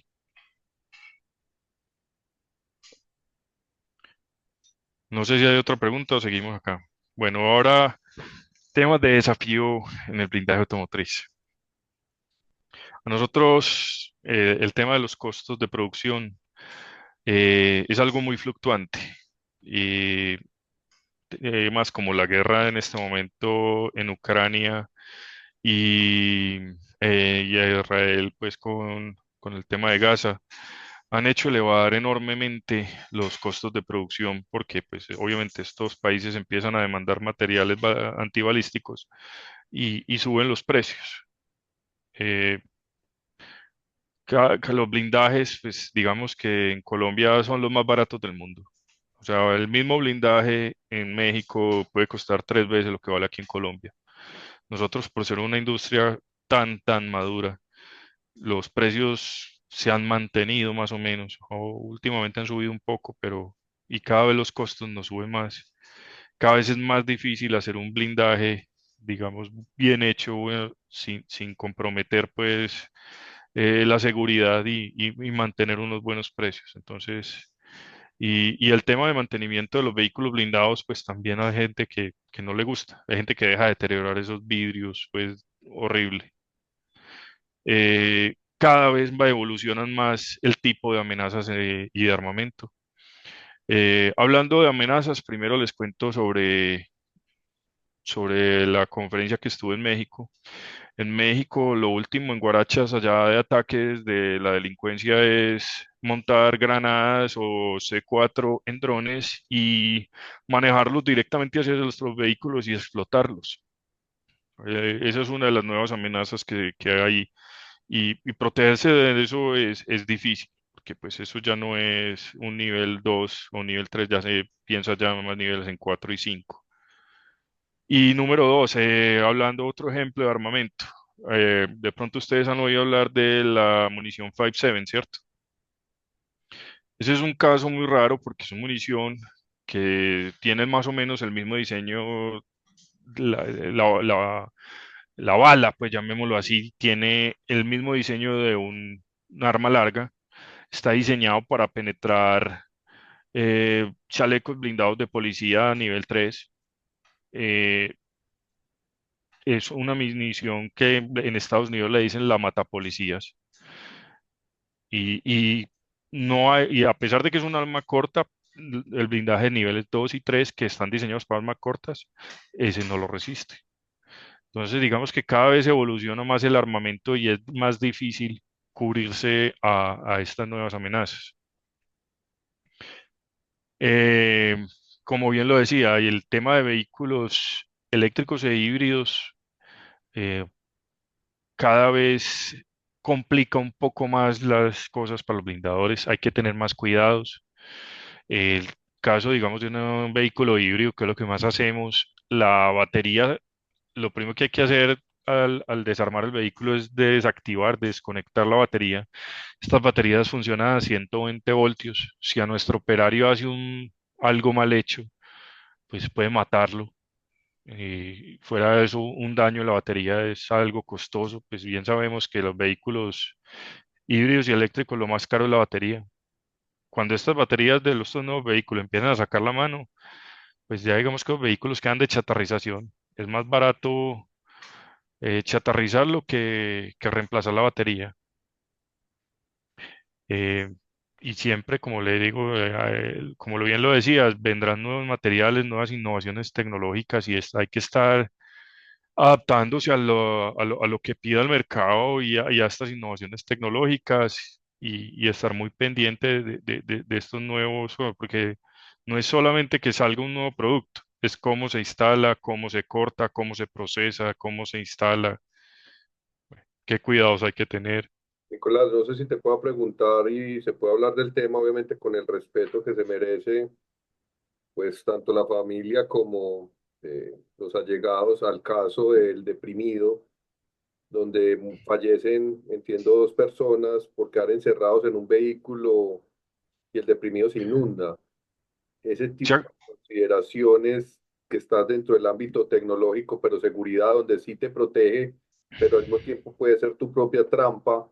No sé si hay otra pregunta o seguimos acá. Bueno, ahora temas de desafío en el blindaje automotriz. A nosotros el tema de los costos de producción es algo muy fluctuante y más como la guerra en este momento en Ucrania y, y a Israel pues con el tema de Gaza han hecho elevar enormemente los costos de producción porque pues obviamente estos países empiezan a demandar materiales antibalísticos y suben los precios. Eh, que los blindajes, pues digamos que en Colombia son los más baratos del mundo. O sea, el mismo blindaje en México puede costar 3 veces lo que vale aquí en Colombia. Nosotros, por ser una industria tan madura, los precios se han mantenido más o menos, o últimamente han subido un poco, pero y cada vez los costos nos suben más. Cada vez es más difícil hacer un blindaje, digamos, bien hecho, sin comprometer pues la seguridad y mantener unos buenos precios. Entonces, y el tema de mantenimiento de los vehículos blindados, pues también hay gente que no le gusta. Hay gente que deja de deteriorar esos vidrios, pues horrible. Cada vez evolucionan más el tipo de amenazas y de armamento. Hablando de amenazas, primero les cuento sobre la conferencia que estuve en México. En México, lo último en Guarachas, allá de ataques de la delincuencia, es montar granadas o C4 en drones y manejarlos directamente hacia nuestros vehículos y explotarlos. Esa es una de las nuevas amenazas que hay y protegerse de eso es difícil, porque pues eso ya no es un nivel 2 o nivel 3, ya se piensa ya más niveles en 4 y 5. Y número 2, hablando otro ejemplo de armamento. De pronto ustedes han oído hablar de la munición 5.7, ¿cierto? Ese es un caso muy raro porque es una munición que tiene más o menos el mismo diseño, la, la, la- la bala, pues llamémoslo así, tiene el mismo diseño de un arma larga. Está diseñado para penetrar chalecos blindados de policía a nivel 3. Eh, es una munición que en Estados Unidos le dicen la matapolicías. Y no hay, y a pesar de que es un arma corta, el blindaje de niveles 2 y 3 que están diseñados para armas cortas, ese no lo resiste. Entonces, digamos que cada vez evoluciona más el armamento y es más difícil cubrirse a estas nuevas amenazas. Eh, Como bien lo decía, y el tema de vehículos eléctricos e híbridos eh, cada vez complica un poco más las cosas para los blindadores. Hay que tener más cuidados. El caso, digamos, de un vehículo híbrido, que es lo que más hacemos, la batería, lo primero que hay que hacer al desarmar el vehículo es desactivar, desconectar la batería. Estas baterías funcionan a 120 voltios. Si a nuestro operario hace algo mal hecho, pues puede matarlo. Fuera de eso, un daño en la batería es algo costoso, pues bien sabemos que los vehículos híbridos y eléctricos lo más caro es la batería. Cuando estas baterías de estos nuevos vehículos empiezan a sacar la mano, pues ya digamos que los vehículos quedan de chatarrización. Es más barato chatarrizarlo que reemplazar la batería. Eh, y siempre, como le digo, como lo bien lo decías, vendrán nuevos materiales, nuevas innovaciones tecnológicas y hay que estar adaptándose a lo que pida el mercado y a estas innovaciones tecnológicas y estar muy pendiente de estos nuevos, porque no es solamente que salga un nuevo producto, es cómo se instala, cómo se corta, cómo se procesa, cómo se instala, qué cuidados hay que tener. Nicolás, no sé si te puedo preguntar y se puede hablar del tema, obviamente con el respeto que se merece, pues tanto la familia como los allegados al caso del deprimido, donde fallecen, entiendo, dos personas por quedar encerrados en un vehículo y el deprimido se inunda. Ese tipo Ya- de consideraciones que estás dentro del ámbito tecnológico, pero seguridad, donde sí te protege, pero al mismo tiempo puede ser tu propia trampa.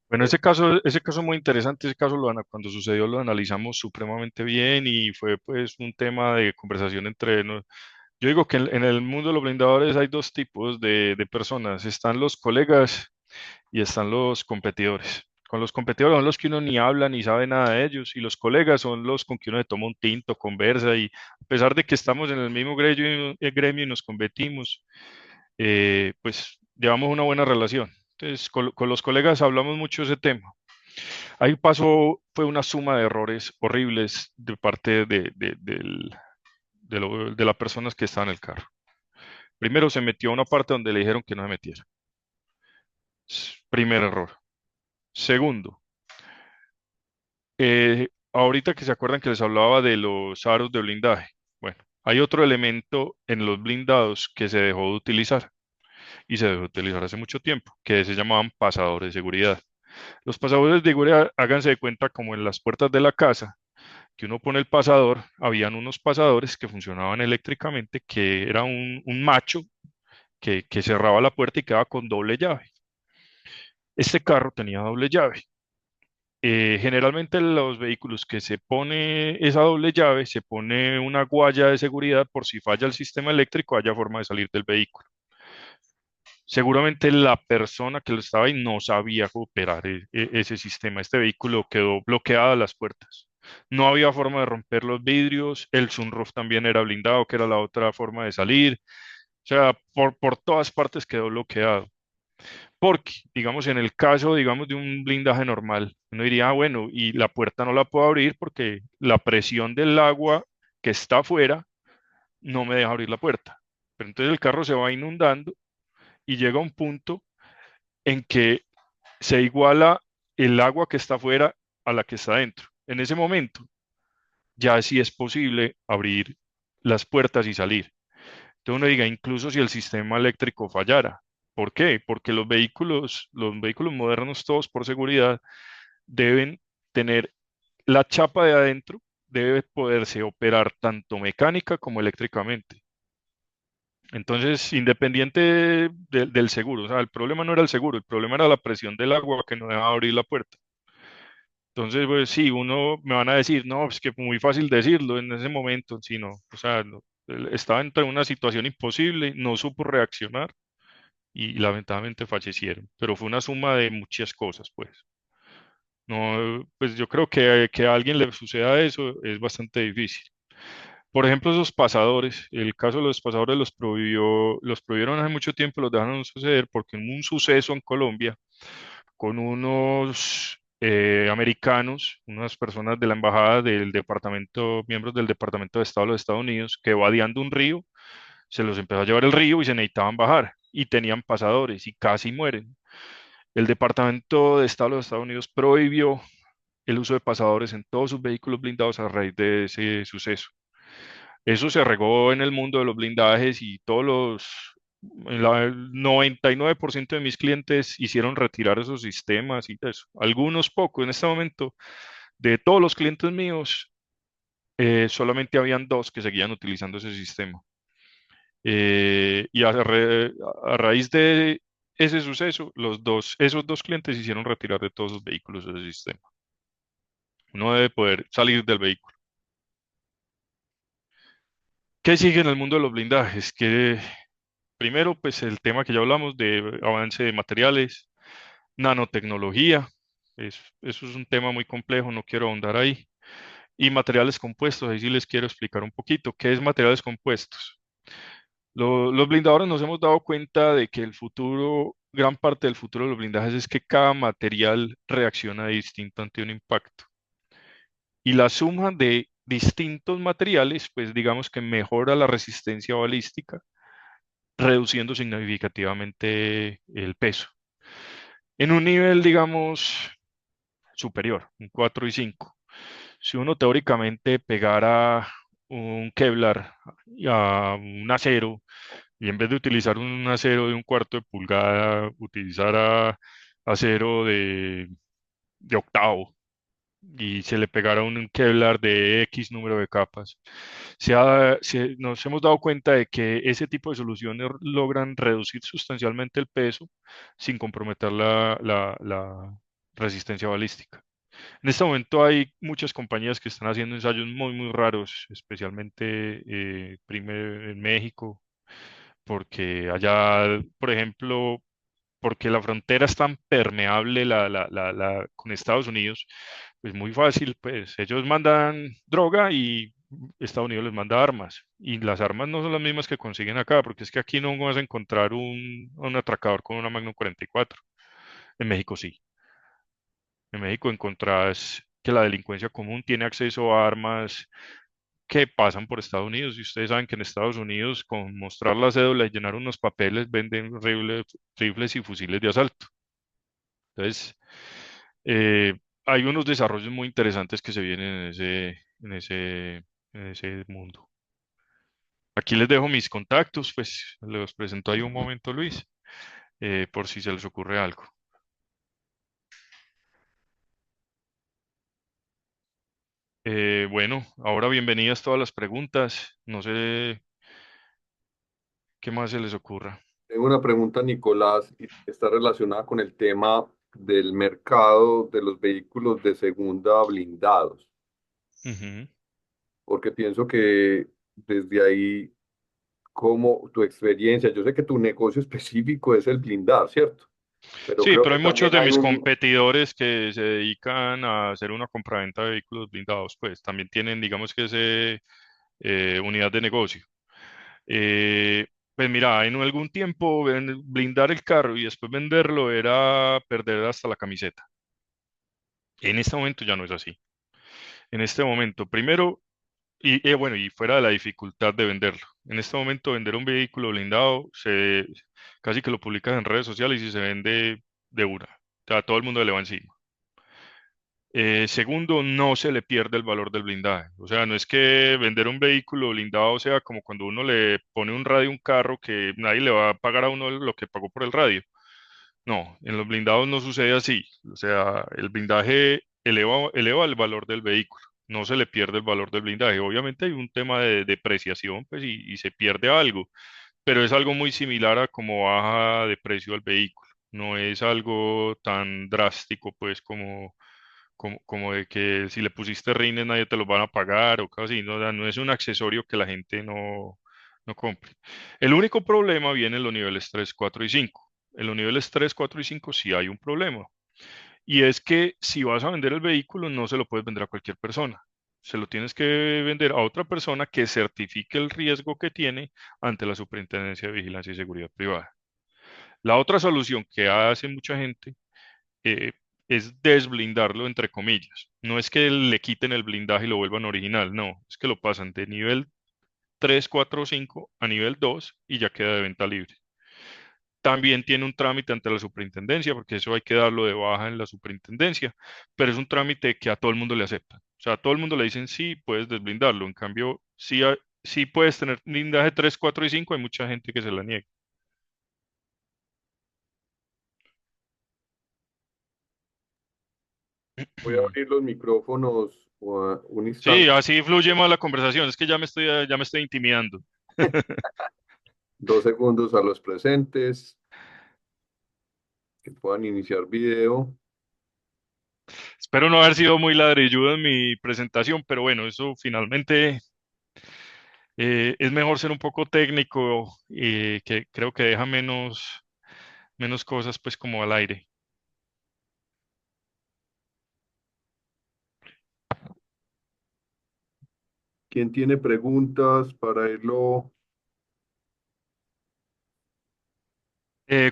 Bueno, eh, ese caso es muy interesante, ese caso cuando sucedió lo analizamos supremamente bien y fue pues un tema de conversación entre yo digo que en el mundo de los blindadores hay dos tipos de personas. Están los colegas y están los competidores. Con los competidores son los que uno ni habla ni sabe nada de ellos. Y los colegas son los con que uno se toma un tinto, conversa. Y a pesar de que estamos en el mismo gremio y nos competimos, pues llevamos una buena relación. Entonces, con los colegas hablamos mucho de ese tema. Ahí pasó, fue una suma de errores horribles de parte de las personas que estaban en el carro. Primero se metió a una parte donde le dijeron que no se metiera. Primer error. Segundo, ahorita que se acuerdan que les hablaba de los aros de blindaje. Bueno, hay otro elemento en los blindados que se dejó de utilizar y se dejó de utilizar hace mucho tiempo, que se llamaban pasadores de seguridad. Los pasadores de seguridad, háganse de cuenta como en las puertas de la casa, que uno pone el pasador, habían unos pasadores que funcionaban eléctricamente, que era un macho que cerraba la puerta y quedaba con doble llave. Este carro tenía doble llave. Generalmente en los vehículos que se pone esa doble llave, se pone una guaya de seguridad por si falla el sistema eléctrico, haya forma de salir del vehículo. Seguramente la persona que lo estaba ahí no sabía operar ese sistema. Este vehículo quedó bloqueada las puertas. No había forma de romper los vidrios, el sunroof también era blindado, que era la otra forma de salir. O sea, por todas partes quedó bloqueado. Porque, digamos, en el caso, digamos, de un blindaje normal, uno diría, "Ah, bueno, y la puerta no la puedo abrir porque la presión del agua que está afuera no me deja abrir la puerta. Pero entonces el carro se va inundando y llega a un punto en que se iguala el agua que está afuera a la que está dentro. En ese momento, ya sí es posible abrir las puertas y salir. Entonces uno diga, incluso si el sistema eléctrico fallara. ¿Por qué? Porque los vehículos modernos, todos por seguridad, deben tener la chapa de adentro, debe poderse operar tanto mecánica como eléctricamente. Entonces, independiente del seguro, o sea, el problema no era el seguro, el problema era la presión del agua que no dejaba abrir la puerta. Entonces, pues sí, uno me van a decir, no, es que muy fácil decirlo en ese momento, sí, no, o sea, él estaba entre una situación imposible, no supo reaccionar y lamentablemente fallecieron, pero fue una suma de muchas cosas, pues. No, pues yo creo que a alguien le suceda eso es bastante difícil. Por ejemplo, esos pasadores, el caso de los pasadores los prohibieron hace mucho tiempo, los dejaron suceder porque en un suceso en Colombia con unos americanos, unas personas de la embajada del departamento, miembros del Departamento de Estado de los Estados Unidos, que vadeando un río, se los empezó a llevar el río y se necesitaban bajar y tenían pasadores y casi mueren. El Departamento de Estado de los Estados Unidos prohibió el uso de pasadores en todos sus vehículos blindados a raíz de ese suceso. Eso se regó en el mundo de los blindajes y el 99% de mis clientes hicieron retirar esos sistemas y eso. Algunos pocos. En este momento, de todos los clientes míos, solamente habían dos que seguían utilizando ese sistema. A raíz de ese suceso, esos dos clientes hicieron retirar de todos sus vehículos ese sistema. Uno debe poder salir del vehículo. ¿Qué sigue en el mundo de los blindajes? Que primero, pues el tema que ya hablamos de avance de materiales, nanotecnología. eso es un tema muy complejo, no quiero ahondar ahí. Y materiales compuestos, ahí sí les quiero explicar un poquito. ¿Qué es materiales compuestos? Los blindadores nos hemos dado cuenta de que el futuro, gran parte del futuro de los blindajes es que cada material reacciona distinto ante un impacto. Y la suma de distintos materiales, pues digamos que mejora la resistencia balística, reduciendo significativamente el peso. En un nivel, digamos, superior, un 4 y 5. Si uno teóricamente pegara un Kevlar a un acero y en vez de utilizar un acero de un cuarto de pulgada, utilizara acero de octavo y se le pegara un Kevlar de X número de capas, nos hemos dado cuenta de que ese tipo de soluciones logran reducir sustancialmente el peso sin comprometer la resistencia balística. En este momento hay muchas compañías que están haciendo ensayos muy, muy raros, especialmente en México, porque allá, por ejemplo, porque la frontera es tan permeable con Estados Unidos, pues muy fácil, pues ellos mandan droga y Estados Unidos les manda armas. Y las armas no son las mismas que consiguen acá, porque es que aquí no vas a encontrar un atracador con una Magnum 44. En México sí. En México encontrás que la delincuencia común tiene acceso a armas que pasan por Estados Unidos. Y ustedes saben que en Estados Unidos, con mostrar la cédula y llenar unos papeles, venden rifles y fusiles de asalto. Entonces, eh, hay unos desarrollos muy interesantes que se vienen en ese mundo. Aquí les dejo mis contactos, pues los presento ahí un momento, Luis, por si se les ocurre algo. Bueno, ahora bienvenidas todas las preguntas. No sé qué más se les ocurra. Tengo una pregunta, Nicolás, y está relacionada con el tema del mercado de los vehículos de segunda blindados, Ujú. porque pienso que desde ahí, como tu experiencia, yo sé que tu negocio específico es el blindar, ¿cierto? Pero Sí, creo pero que hay muchos también de hay mis un, competidores que se dedican a hacer una compraventa de vehículos blindados, pues también tienen, digamos que ese unidad de negocio. Eh, pues mira, en algún tiempo blindar el carro y después venderlo era perder hasta la camiseta. En este momento ya no es así. En este momento, primero, bueno, y fuera de la dificultad de venderlo. En este momento, vender un vehículo blindado, casi que lo publicas en redes sociales y se vende de una. O sea, todo el mundo le va encima. Segundo, no se le pierde el valor del blindaje. O sea, no es que vender un vehículo blindado sea como cuando uno le pone un radio a un carro que nadie le va a pagar a uno lo que pagó por el radio. No, en los blindados no sucede así. O sea, el blindaje eleva el valor del vehículo. No se le pierde el valor del blindaje. Obviamente hay un tema de depreciación, pues, y se pierde algo, pero es algo muy similar a como baja de precio el vehículo. No es algo tan drástico, pues, como de que si le pusiste rines nadie te los van a pagar o cosas así. No, o sea, no es un accesorio que la gente no compre. El único problema viene en los niveles 3, 4 y 5. En los niveles 3, 4 y 5 sí hay un problema. Y es que si vas a vender el vehículo, no se lo puedes vender a cualquier persona. Se lo tienes que vender a otra persona que certifique el riesgo que tiene ante la Superintendencia de Vigilancia y Seguridad Privada. La otra solución que hace mucha gente eh, es desblindarlo, entre comillas. No es que le quiten el blindaje y lo vuelvan original, no, es que lo pasan de nivel 3, 4, 5 a nivel 2 y ya queda de venta libre. También tiene un trámite ante la superintendencia, porque eso hay que darlo de baja en la superintendencia, pero es un trámite que a todo el mundo le acepta. O sea, a todo el mundo le dicen sí, puedes desblindarlo. En cambio, sí puedes tener blindaje 3, 4 y 5, hay mucha gente que se la niega. voy a abrir los micrófonos un Sí, instante, así fluye más la conversación. Es que ya me estoy intimidando. 2 segundos a los presentes que puedan iniciar video. Espero no haber sido muy ladrilludo en mi presentación, pero bueno, eso finalmente es mejor ser un poco técnico, que creo que deja menos cosas pues como al aire. ¿Quién tiene preguntas para irlo?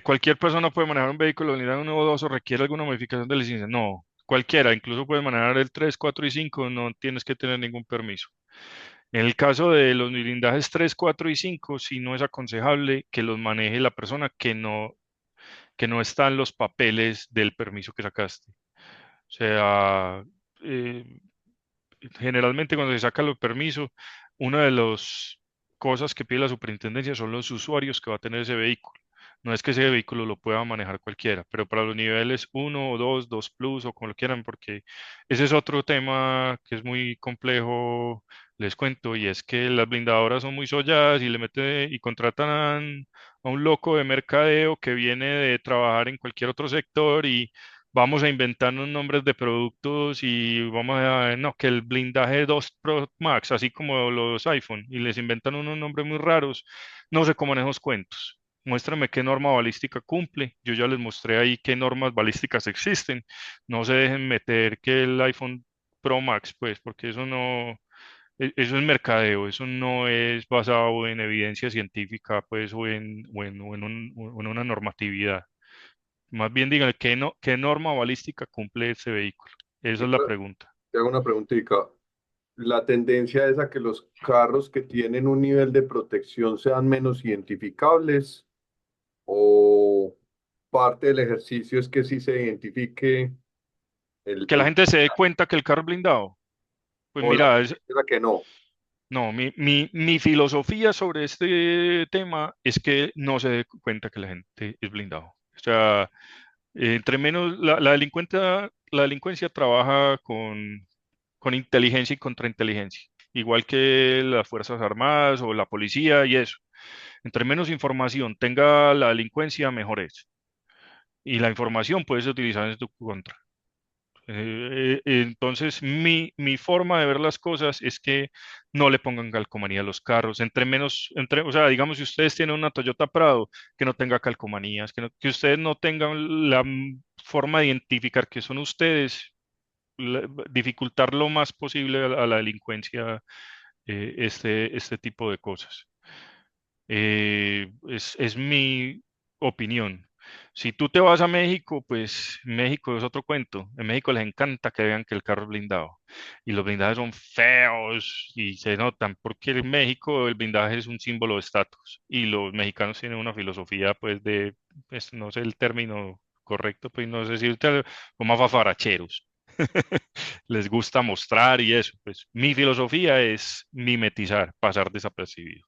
¿Cualquier persona puede manejar un vehículo de unidad 1 o 2 o requiere alguna modificación de licencia? No, cualquiera, incluso puedes manejar el 3, 4 y 5, no tienes que tener ningún permiso. En el caso de los blindajes 3, 4 y 5, sí no es aconsejable que los maneje la persona que no está en los papeles del permiso que sacaste. O sea, eh, generalmente cuando se saca los permisos, una de las cosas que pide la superintendencia son los usuarios que va a tener ese vehículo. No es que ese vehículo lo pueda manejar cualquiera, pero para los niveles uno o 2, 2 Plus o como lo quieran, porque ese es otro tema que es muy complejo, les cuento, y es que las blindadoras son muy solladas y le meten y contratan a un loco de mercadeo que viene de trabajar en cualquier otro sector y vamos a inventarnos nombres de productos y vamos a, no, que el blindaje 2 Pro Max, así como los iPhone, y les inventan unos nombres muy raros. No sé cómo en esos cuentos. Muéstrame qué norma balística cumple. Yo ya les mostré ahí qué normas balísticas existen. No se dejen meter que el iPhone Pro Max, pues, porque eso no, eso es mercadeo, eso no es basado en evidencia científica, pues, o en una normatividad. Más bien díganle qué norma balística cumple ese vehículo. Esa Y es la pregunta. te hago una preguntita. La tendencia es a que los carros que tienen un nivel de protección sean menos identificables o parte del ejercicio es que sí se identifique Que la el gente se dé cuenta que el carro es blindado. Pues o la mira, tendencia es a que no. no, mi filosofía sobre este tema es que no se dé cuenta que la gente es blindado. O sea, entre menos, la delincuencia trabaja con inteligencia y contrainteligencia, igual que las Fuerzas Armadas o la policía y eso. Entre menos información tenga la delincuencia, mejor es. Y la información puede ser utilizada en tu contra. Entonces, mi forma de ver las cosas es que no le pongan calcomanía a los carros. Entre menos, o sea, digamos, si ustedes tienen una Toyota Prado, que no tenga calcomanías, que ustedes no tengan la forma de identificar que son ustedes, dificultar lo más posible a la delincuencia este tipo de cosas. Es mi opinión. Si tú te vas a México, pues México es otro cuento. En México les encanta que vean que el carro es blindado. Y los blindajes son feos y se notan, porque en México el blindaje es un símbolo de estatus. Y los mexicanos tienen una filosofía, pues, pues, no sé el término correcto, pues no sé si como fafaracheros. Les gusta mostrar y eso. Pues mi filosofía es mimetizar, pasar desapercibido.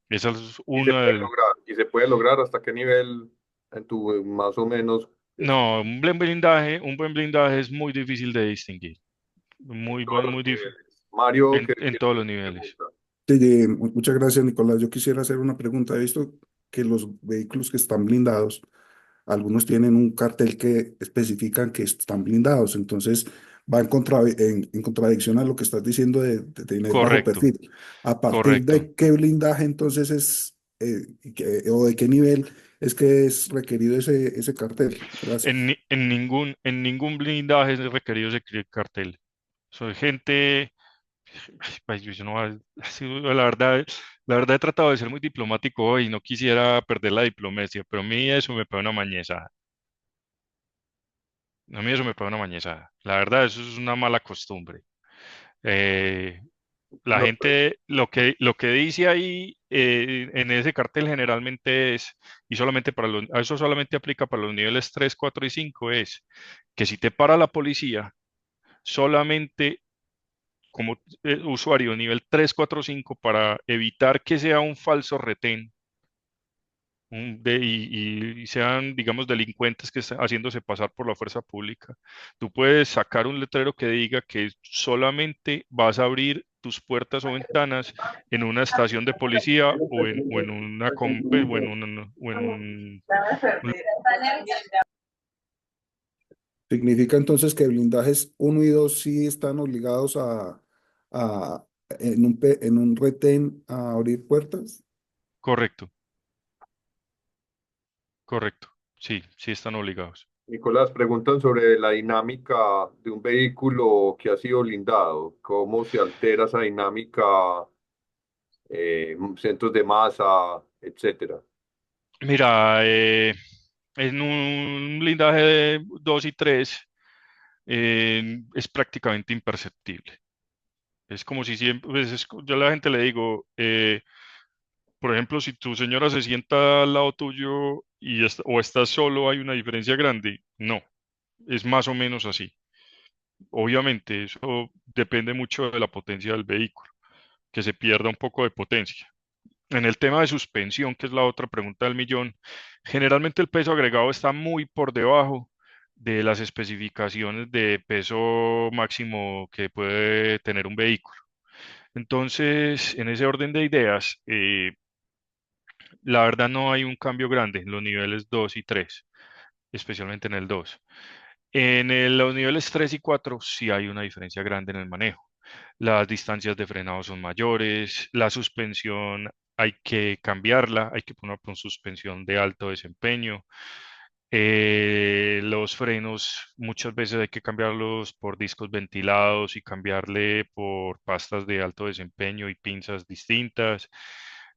Esa es Y se una puede del... lograr, y se puede lograr hasta qué nivel en tu más o menos No, un buen blindaje es muy difícil de distinguir. en Muy todos bueno, los niveles. Mario, ¿qué en todos tienes los una niveles. pregunta? Muchas gracias, Nicolás. Yo quisiera hacer una pregunta. He visto que los vehículos que están blindados, algunos tienen un cartel que especifican que están blindados, entonces va en contradicción a lo que estás diciendo de tener bajo Correcto, perfil. ¿A partir correcto. de qué blindaje entonces o de qué nivel es que es requerido ese cartel? Gracias. En ningún blindaje es requerido ese cartel. Soy gente, ay, pues, yo no, la verdad he tratado de ser muy diplomático hoy y no quisiera perder la diplomacia, pero a mí eso me pega una mañeza. A mí eso me pega una mañeza. La verdad, eso es una mala costumbre. Eh, La No, gente, lo que dice ahí en ese cartel generalmente es, y solamente eso solamente aplica para los niveles 3 4 y 5 es que si te para la policía, solamente como usuario nivel 3 4 5 para evitar que sea un falso retén y sean, digamos, delincuentes que están haciéndose pasar por la fuerza pública. Tú puedes sacar un letrero que diga que solamente vas a abrir tus puertas o ventanas en una estación de policía o en una o en un- Significa entonces que blindajes uno y 2 sí están obligados a en un retén a abrir puertas. correcto, correcto. Sí, sí están obligados. Nicolás, preguntan sobre la dinámica de un vehículo que ha sido blindado, cómo se altera esa dinámica, centros de masa, etcétera. Mira, en un blindaje de 2 y 3 es prácticamente imperceptible. Es como si siempre, pues, yo a la gente le digo, por ejemplo, si tu señora se sienta al lado tuyo o estás solo, ¿hay una diferencia grande? No, es más o menos así. Obviamente, eso depende mucho de la potencia del vehículo, que se pierda un poco de potencia. En el tema de suspensión, que es la otra pregunta del millón, generalmente el peso agregado está muy por debajo de las especificaciones de peso máximo que puede tener un vehículo. Entonces, en ese orden de ideas, la verdad no hay un cambio grande en los niveles 2 y 3, especialmente en el 2. Los niveles 3 y 4 sí hay una diferencia grande en el manejo. Las distancias de frenado son mayores, la suspensión hay que cambiarla, hay que poner con suspensión de alto desempeño. Los frenos muchas veces hay que cambiarlos por discos ventilados y cambiarle por pastas de alto desempeño y pinzas distintas.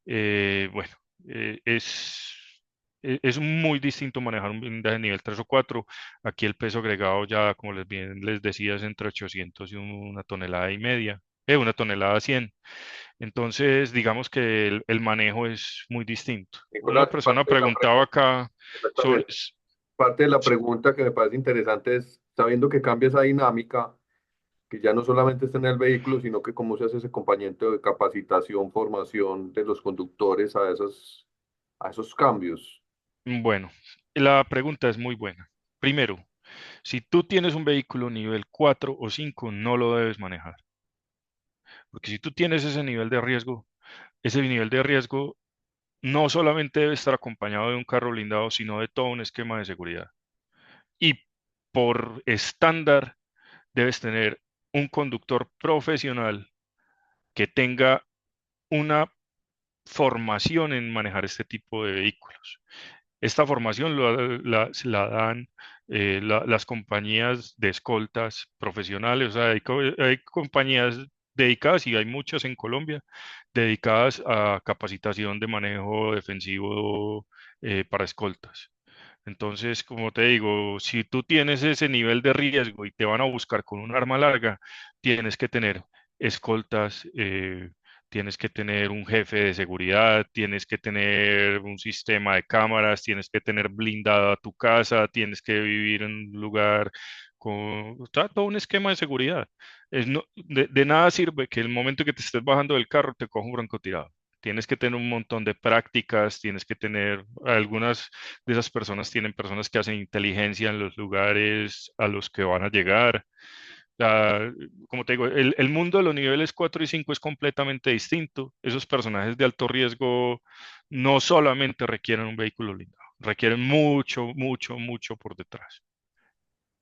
Bueno, eh, es, es muy distinto manejar un blindaje nivel 3 o 4. Aquí el peso agregado ya, como bien les decía, es entre 800 y una tonelada y media, una tonelada 100. Entonces, digamos que el manejo es muy distinto. Una Nicolás, persona preguntaba acá sobre, exactamente, parte de la pregunta que me parece interesante es, sabiendo que cambia esa dinámica, que ya no solamente está en el vehículo, sino que cómo se hace ese acompañamiento de capacitación, formación de los conductores a esos cambios. bueno, la pregunta es muy buena. Primero, si tú tienes un vehículo nivel 4 o 5, no lo debes manejar, porque si tú tienes ese nivel de riesgo no solamente debe estar acompañado de un carro blindado, sino de todo un esquema de seguridad. Y por estándar, debes tener un conductor profesional que tenga una formación en manejar este tipo de vehículos. Esta formación la dan las compañías de escoltas profesionales, o sea, hay compañías dedicadas y hay muchas en Colombia dedicadas a capacitación de manejo defensivo para escoltas. Entonces, como te digo, si tú tienes ese nivel de riesgo y te van a buscar con un arma larga, tienes que tener escoltas, tienes que tener un jefe de seguridad, tienes que tener un sistema de cámaras, tienes que tener blindada tu casa, tienes que vivir en un lugar con todo un esquema de seguridad. De nada sirve que el momento que te estés bajando del carro te coja un francotirador. Tienes que tener un montón de prácticas, tienes que tener algunas de esas personas tienen personas que hacen inteligencia en los lugares a los que van a llegar. La- Como te digo, el mundo de los niveles 4 y 5 es completamente distinto. Esos personajes de alto riesgo no solamente requieren un vehículo blindado, requieren mucho, mucho, mucho por detrás.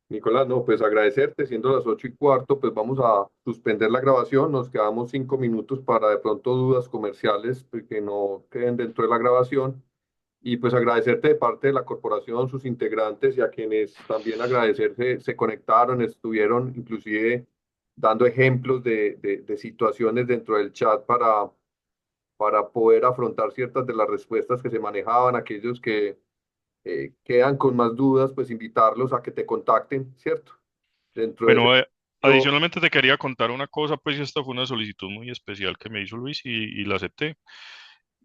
Nicolás, no, pues agradecerte, siendo las 8:15, pues vamos a suspender la grabación, nos quedamos 5 minutos para de pronto dudas comerciales pues, que no queden dentro de la grabación y pues agradecerte de parte de la corporación, sus integrantes y a quienes también agradecerse, se conectaron, estuvieron inclusive dando ejemplos de situaciones dentro del chat para poder afrontar ciertas de las respuestas que se manejaban, aquellos que quedan con más dudas, pues invitarlos a que te contacten, ¿cierto? Dentro de ese Bueno, sitio, adicionalmente te quería contar una cosa, pues y esta fue una solicitud muy especial que me hizo Luis y la acepté.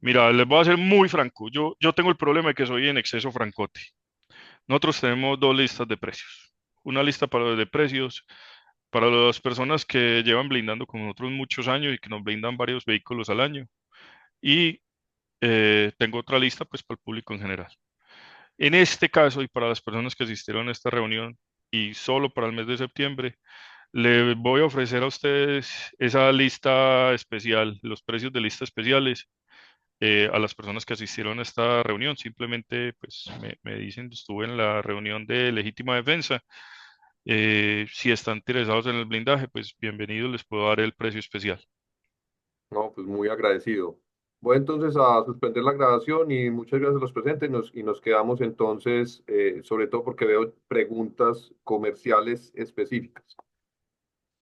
Mira, les voy a ser muy franco. Yo tengo el problema de que soy en exceso francote. Nosotros tenemos dos listas de precios. Una lista para los de precios para las personas que llevan blindando con nosotros muchos años y que nos blindan varios vehículos al año. Y tengo otra lista pues para el público en general. En este caso y para las personas que asistieron a esta reunión y solo para el mes de septiembre, le voy a ofrecer a ustedes esa lista especial, los precios de lista especiales a las personas que asistieron a esta reunión. Simplemente pues me dicen, estuve en la reunión de legítima defensa. Si están interesados en el blindaje, pues bienvenidos, les puedo dar el precio especial. no, pues muy agradecido. Voy entonces a suspender la grabación y muchas gracias a los presentes y nos quedamos entonces, sobre todo porque veo preguntas comerciales específicas.